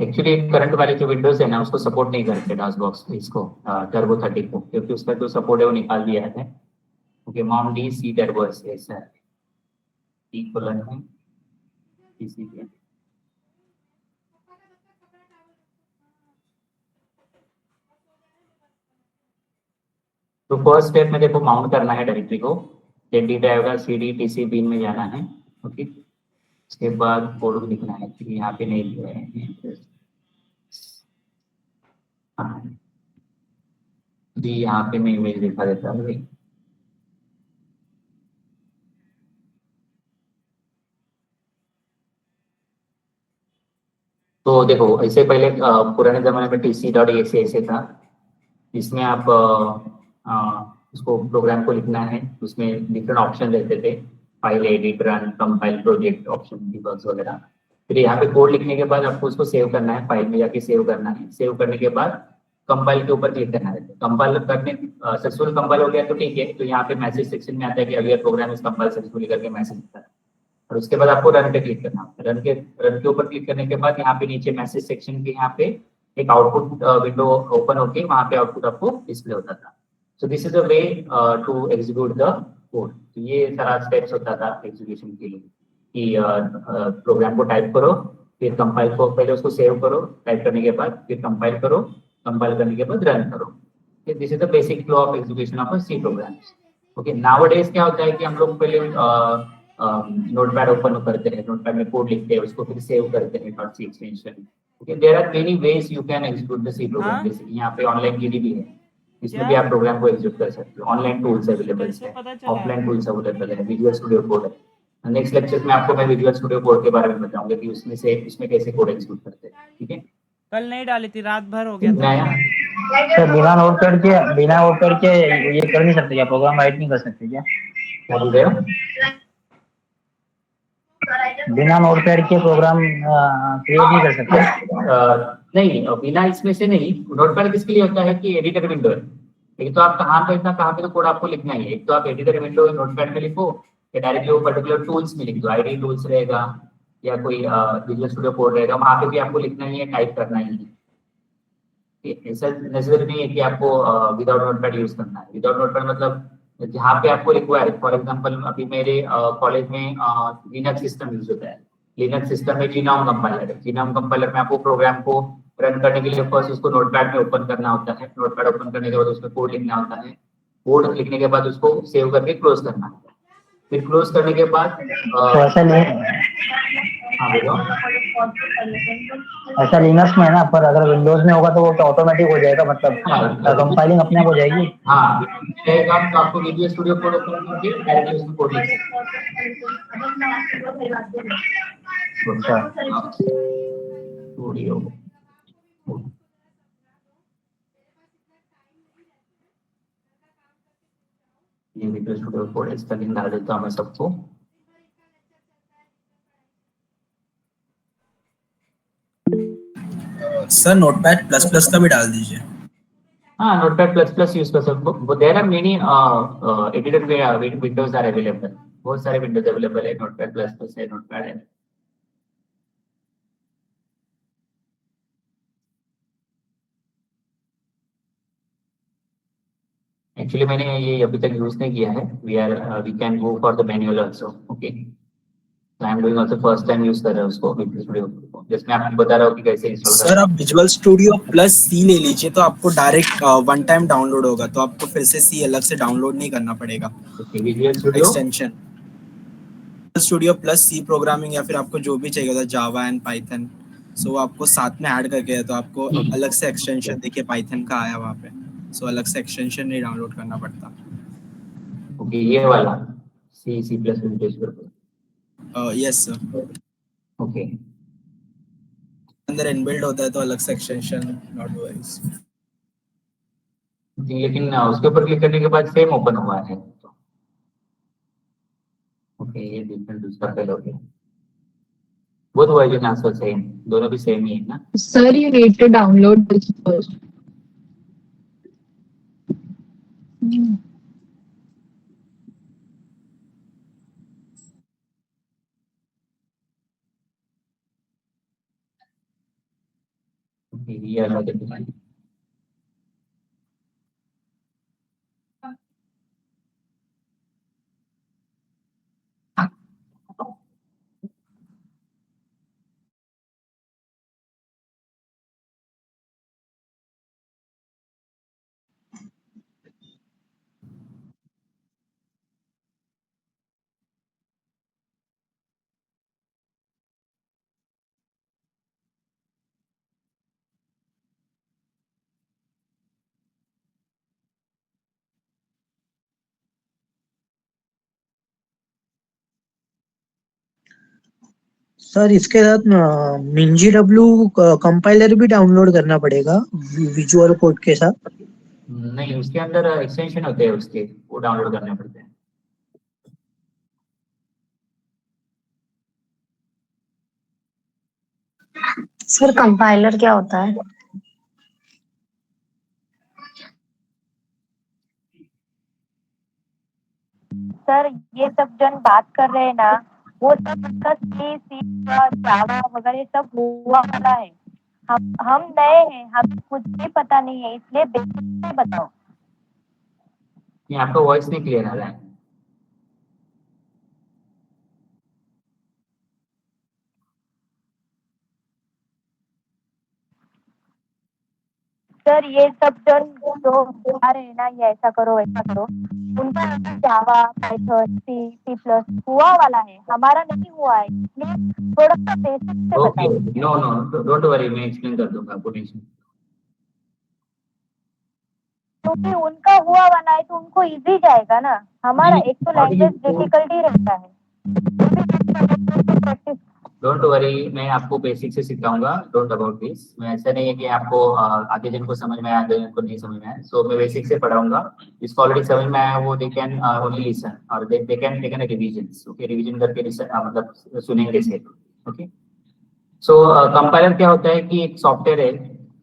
एक्चुअली करंट वाले जो विंडोज है ना उसको सपोर्ट नहीं करते डॉसबॉक्स इसको टर्बो 30 को, क्योंकि उसका जो सपोर्ट है वो निकाल दिया है। Okay mom D C turbo ऐसा है इक्वलन है TCP। तो फर्स्ट स्टेप में देखो माउंट करना है डायरेक्टरी को, डी ड्राइव का CD TC पिन में जाना है। ओके उसके बाद कोड लिखना है, यहाँ पे नहीं दिया है जी, यहाँ पे मैं इमेज दिखा देता हूँ भाई। तो देखो ऐसे पहले पुराने जमाने में TC.exe ऐसे था, इसमें आप उसको प्रोग्राम को लिखना है, उसमें डिफरेंट ऑप्शन रहते थे, file edit run compile project option debugs वगैरह। फिर यहाँ पे कोड लिखने के बाद आपको उसको सेव करना है, फाइल में जाके सेव करना है। सेव करने के बाद कंपाइल के ऊपर क्लिक करना है। कंपाइल करने सक्सेसफुल कंपाइल हो गया तो ठीक है, तो यहाँ पे मैसेज सेक्शन में आता है कि अगला प्रोग्राम इस कंपाइल सक्सेसफुली करके मैसेज आता है। और उसके बाद आपको रन पे क्लिक करना है। रन के ऊपर क्लिक करने के बाद यहाँ पे नीचे मैसेज सेक्शन के यहाँ पे एक आउटपुट विंडो ओपन होके वहाँ पे आउटपुट आपको डिस्प्ले होता था। So this is a way to execute the code. तो ये सारा स्टेप्स होता था एग्जीक्यूशन के लिए कि प्रोग्राम को टाइप करो, फिर कंपाइल को पहले उसको सेव करो, टाइप करने के बाद फिर कंपाइल करो, कंपाइल करने के बाद रन करो। This is the basic flow of execution of C programs. Okay nowadays क्या होता है कि हम लोग पहले नोटपैड ओपन करते हैं, नोटपैड में कोड लिखते हैं, उसको फिर सेव करते हैं .c extension. Okay there are many ways you can execute the C program. जैसे यहाँ पे ऑनलाइन GD भी है, इसमें भी आप प्रोग्राम को एग्जीक्यूट कर सकते हो। ऑनलाइन टूल्स अवेलेबल है, ऑफलाइन टूल्स अवेलेबल है, विजुअल स्टूडियो कोड है। नेक्स्ट लेक्चर में आपको मैं विजुअल स्टूडियो कोड के बारे में बताऊंगा कि उसमें कैसे कोड एग्जीक्यूट करते हैं। ठीक है कल नहीं डाली थी, रात भर हो गया था। नया सर बिना नोटपैड के ये कर नहीं सकते क्या, प्रोग्राम राइट नहीं कर सकते क्या? क्या बोल रहे हो? बिना नोटपैड के प्रोग्राम क्रिएट नहीं कर सकते? नहीं बिना इसमें से नहीं। नोटपैड किसके लिए होता है कि एडिटर विंडो है। एक तो आप कहाँ पे तो कोड आपको लिखना ही है। एक तो आप एडिटर विंडो नोटपैड में लिखो या डायरेक्टली वो पर्टिकुलर टूल्स में लिख दो, आईडी टूल्स रहेगा या कोई विजुअल स्टूडियो कोड रहेगा, वहाँ पे भी आपको लिखना ही है, टाइप करना ही है। ऐसा नेसेसरी नहीं है कि आपको विदाउट नोटपैड यूज करना है। विदाउट नोटपैड मतलब जहाँ पे आपको रिक्वायर, फॉर एग्जांपल अभी मेरे कॉलेज में लिनक्स सिस्टम यूज होता है। लिनक्स सिस्टम में जीनोम कंपाइलर है। जीनोम कंपाइलर में आपको प्रोग्राम को रन करने के लिए फर्स्ट उसको नोटपैड में ओपन करना होता है। नोटपैड ओपन करने के बाद उसमें कोड लिखना होता है। कोड लिखने के बाद उसको सेव करके क्लोज करना होता है। फिर क्लोज करने के बाद ऐसा नहीं, हाँ बोलो। ऐसा लिनक्स में है ना, पर अगर विंडोज में होगा तो वो क्या ऑटोमेटिक हो जाएगा, मतलब कंपाइलिंग अपने आप हो जाएगी? हाँ तो आपको विजुअल स्टूडियो कोड ओपन करके डायरेक्टली उसमें कोड लिख सकते हैं। स्टूडियो ये विजुअल स्टूडियो कोड इसका लिंक डाल देता हूँ मैं सबको। सर नोटपैड प्लस प्लस का भी डाल दीजिए। हाँ नोटपैड प्लस प्लस यूज कर सकते। There are many editor windows are available. बहुत सारे विंडोज अवेलेबल है। नोटपैड प्लस प्लस है, नोटपैड है। एक्चुअली मैंने ये अभी तक यूज नहीं किया है। We can go for the manual also. Okay I am doing also first time use कर रहा हूं उसको विजुअल स्टूडियो को, जिसमें आपको बता रहा हूं कि कैसे इंस्टॉल करना है। सर आप विजुअल स्टूडियो प्लस सी ले लीजिए तो आपको डायरेक्ट वन टाइम डाउनलोड होगा, तो आपको फिर से सी अलग से डाउनलोड नहीं करना पड़ेगा। Visual Studio extension studio plus C programming या फिर आपको जो भी चाहिए होता जावा एंड पाइथन, सो आपको साथ में ऐड करके है, तो आपको अलग से एक्सटेंशन देखिए पाइथन का आया वहाँ पे, सो अलग से एक्सटेंशन नहीं डाउनलोड करना पड़ता। ओके ये वाला C plus yes sir. Okay अंदर इनबिल्ट होता है तो अलग से एक्सटेंशन नॉट वाइज। लेकिन उसके ऊपर क्लिक करने के बाद सेम ओपन हुआ है। तो ओके, ये डिफरेंट दूसरा फेल हो गया। बोथ वर्जन आल्सो सेम, दोनों भी सेम ही है ना? Sir, you need to download this first. Okay, ये अलग है। सर इसके साथ मिंजी डब्ल्यू कंपाइलर भी डाउनलोड करना पड़ेगा विजुअल कोड के साथ। नहीं, उसके अंदर एक्सटेंशन होते हैं उसके, वो डाउनलोड करने पड़ते हैं। सर कंपाइलर क्या होता है? सर ये सब जन बात कर रहे हैं ना, वो सब उसका सी जावा वगैरह सब हुआ वाला है। हम नए हैं, हमें कुछ भी पता नहीं है, इसलिए बेसिक से बताओ। ये आपका वॉइस नहीं क्लियर आ रहा है। सर ये सब जन जो बता रहे हैं ना, ये ऐसा करो वैसा करो, उनका जावा पाइथन सी प्लस हुआ वाला है, हमारा नहीं हुआ है, इसलिए थोड़ा सा बेसिक से ओके, बताओ। नो डोंट वरी, मैं एक्सप्लेन कर दूंगा, आपको टेंशन। क्योंकि उनका हुआ वाला है तो उनको इजी जाएगा ना, हमारा एक तो लैंग्वेज डिफिकल्टी रहता है। प्रैक्टिस डोंट वरी, मैं आपको बेसिक से सिखाऊंगा, डोंट अबाउट दिस। मैं ऐसा नहीं है कि आपको आधे जन को समझ में आया, आधे जन को नहीं समझ में आया। सो मैं बेसिक से पढ़ाऊंगा, जिसको ऑलरेडी समझ में आया वो दे कैन ओनली लिसन और they can take an revision. Okay, revision करके मतलब सुनेंगे से। ओके, सो कंपाइलर क्या होता है कि एक सॉफ्टवेयर है,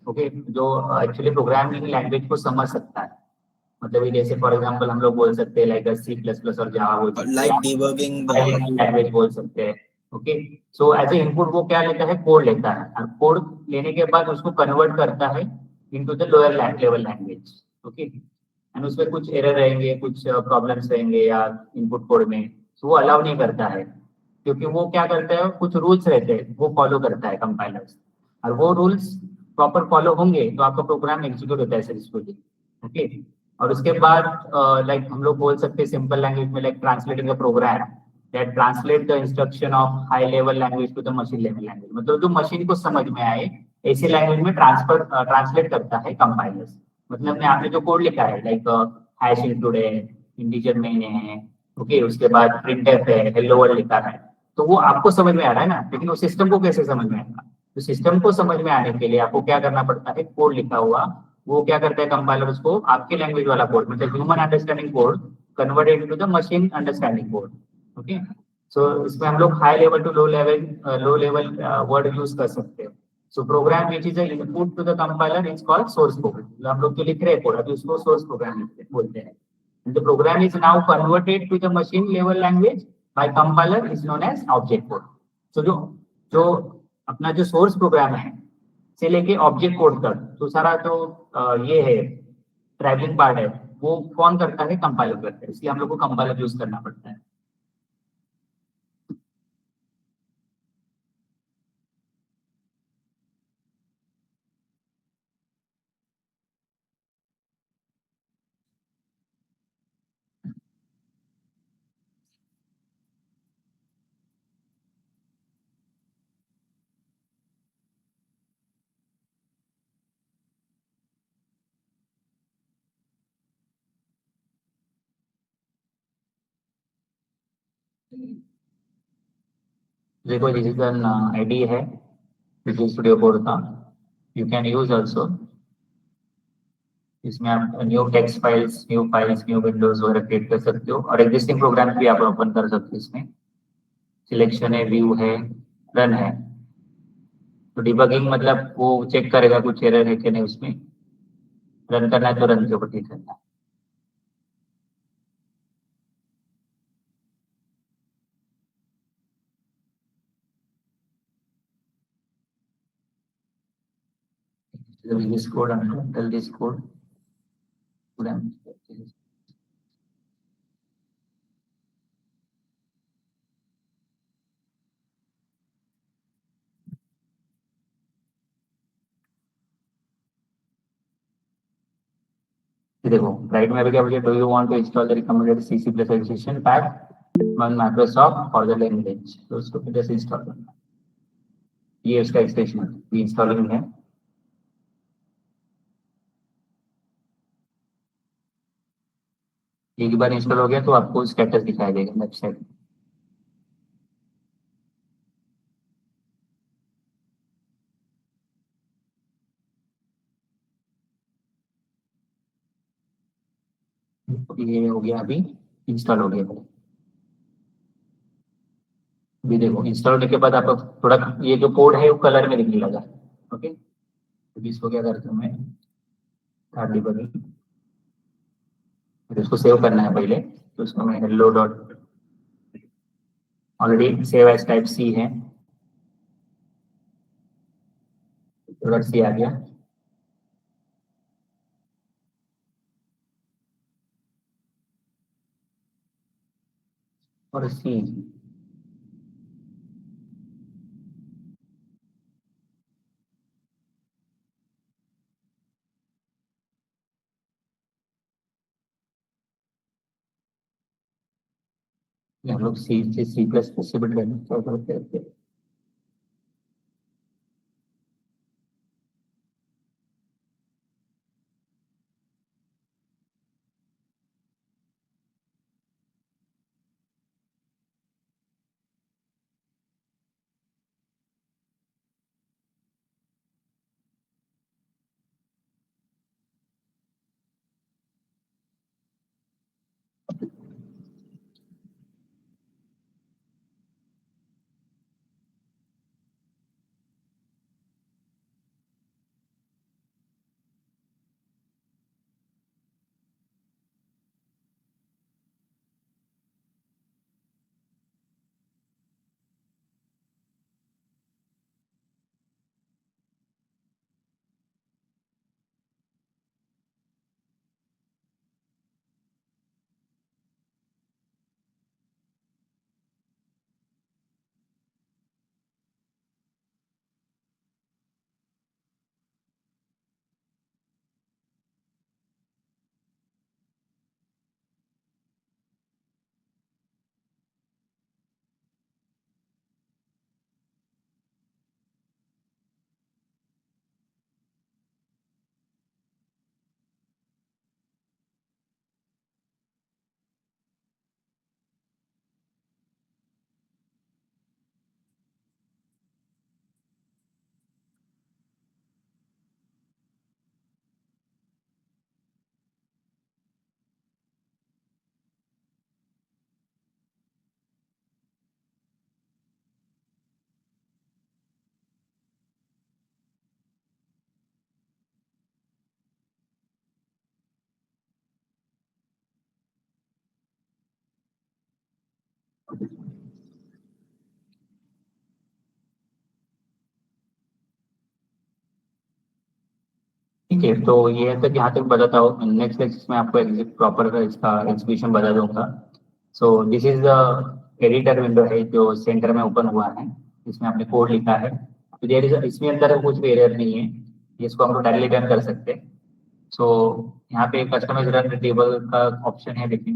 ओके, जो एक्चुअली प्रोग्रामिंग लैंग्वेज को समझ सकता है। मतलब ये जैसे फॉर एग्जांपल हम लोग बोल सकते हैं लाइक C++ और जावा, लाइक डिबगिंग लैंग्वेज बोल सकते हैं। Okay, so as a input वो क्या लेता है, कोड लेता है, और कोड लेने के बाद उसको कन्वर्ट करता है into the lower level language. Okay, and उसमें कुछ एरर रहेंगे, कुछ प्रॉब्लम्स रहेंगे या इनपुट कोड में, तो वो अलाउ नहीं करता है, क्योंकि वो क्या करता है, कुछ रूल्स रहते हैं वो फॉलो करता है कंपाइलर्स, और वो रूल्स प्रॉपर फॉलो होंगे तो आपका प्रोग्राम एग्जीक्यूट होता है सक्सेसफुली। ओके, और उसके बाद लाइक हम लोग बोल सकते हैं सिंपल लैंग्वेज में, like translating a program that translate the instruction of high level language to the machine level language। मतलब जो मशीन को समझ में आए ऐसे लैंग्वेज में ट्रांसलेट करता है कंपाइलर्स। मतलब आपने जो कोड लिखा है लाइक हैश इंक्लूड है, इंटीजर मेन है, ओके, उसके बाद प्रिंटफ है, हेलो वर्ल्ड लिखा है, तो वो आपको समझ में आ रहा है ना, लेकिन वो सिस्टम को कैसे समझ में आएगा? तो सिस्टम को समझ में आने के लिए आपको क्या करना पड़ता है, कोड लिखा हुआ वो क्या करता है कंपाइलर, उसको आपके लैंग्वेज वाला कोड, मतलब human understanding code converted into the machine understanding code. Okay, so इसमें हम लोग high level to low level word use कर सकते हैं। So program which is input to the compiler is called source code. हम लोग जो लिख रहे हैं कोड अभी उसको सोर्स प्रोग्राम बोलते हैं। The program is now converted to the machine level language by compiler is known as object code. So जो अपना जो सोर्स प्रोग्राम है से लेके ऑब्जेक्ट कोड तक, तो सारा जो ये है ट्रैवलिंग पार्ट है वो कौन करता है, कंपाइलर करता है, इसलिए हम लोग को कंपाइलर यूज करना पड़ता है। देखो, this is an ID है Visual Studio Code का, you can use also। इसमें आप new text files, new Windows वगैरह क्रिएट कर सकते हो, और एग्जिस्टिंग प्रोग्राम भी आप ओपन कर सकते हो इसमें। सिलेक्शन है, व्यू है, रन है। तो डिबगिंग मतलब वो चेक करेगा कुछ एरर है कि नहीं उसमें। रन करना है तो रन के ऊपर क्लिक करना है। this code and tell this code. देखो राइट में क्या बोलिए, do you want to install the recommended CC plus edition pack on Microsoft for the language, तो उसको फिर जैसे इंस्टॉल करना। ये उसका एक्सटेंशन ये इंस्टॉलिंग है। एक बार इंस्टॉल हो गया तो आपको स्टेटस दिखाई देगा वेबसाइट। ये हो गया, अभी इंस्टॉल हो गया। अभी देखो इंस्टॉल होने के बाद आपको थोड़ा ये जो कोड है वो कलर में दिखने लगा। ओके, तो इसको क्या करता हूँ मैं, स्टार्ट डिबगिंग। फिर उसको सेव करना है पहले, तो उसको मैं hello dot, already save as type C है, डॉट सी आ गया। और सी हम लोग सी से सी प्लस प्लस से बिल्ड करते हैं। ठीक है, तो ये तक यहाँ तक बताता हूँ। नेक्स्ट लेक्चर में आपको प्रॉपर इसका एग्जीक्यूशन बता दूंगा। सो this is the editor window है जो सेंटर में ओपन हुआ है, इसमें आपने कोड लिखा है। तो देयर इज इसमें अंदर कुछ भी एरर नहीं है, इसको हम लोग डायरेक्टली रन कर सकते हैं। सो यहाँ पे कस्टमाइज रन टेबल का ऑप्शन है, लेकिन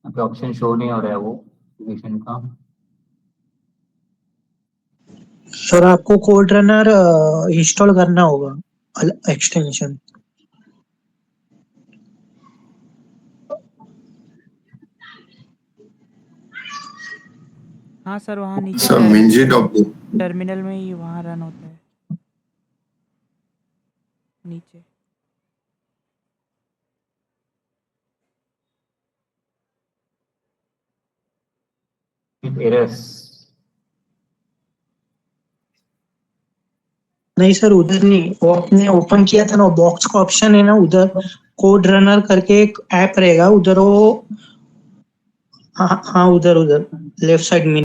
यहाँ पे ऑप्शन शो नहीं हो रहा है वो एप्लीकेशन का। सर आपको कोड रनर इंस्टॉल करना होगा एक्सटेंशन। हाँ सर, वहाँ नीचे सर मिंजी डब्ल्यू टर्मिनल में ही वहाँ रन होता है नीचे। एरर्स। नहीं सर उधर नहीं, वो आपने ओपन किया था ना बॉक्स का ऑप्शन है ना, उधर कोड रनर करके एक ऐप रहेगा उधर वो, हाँ हाँ उधर उधर लेफ्ट साइड में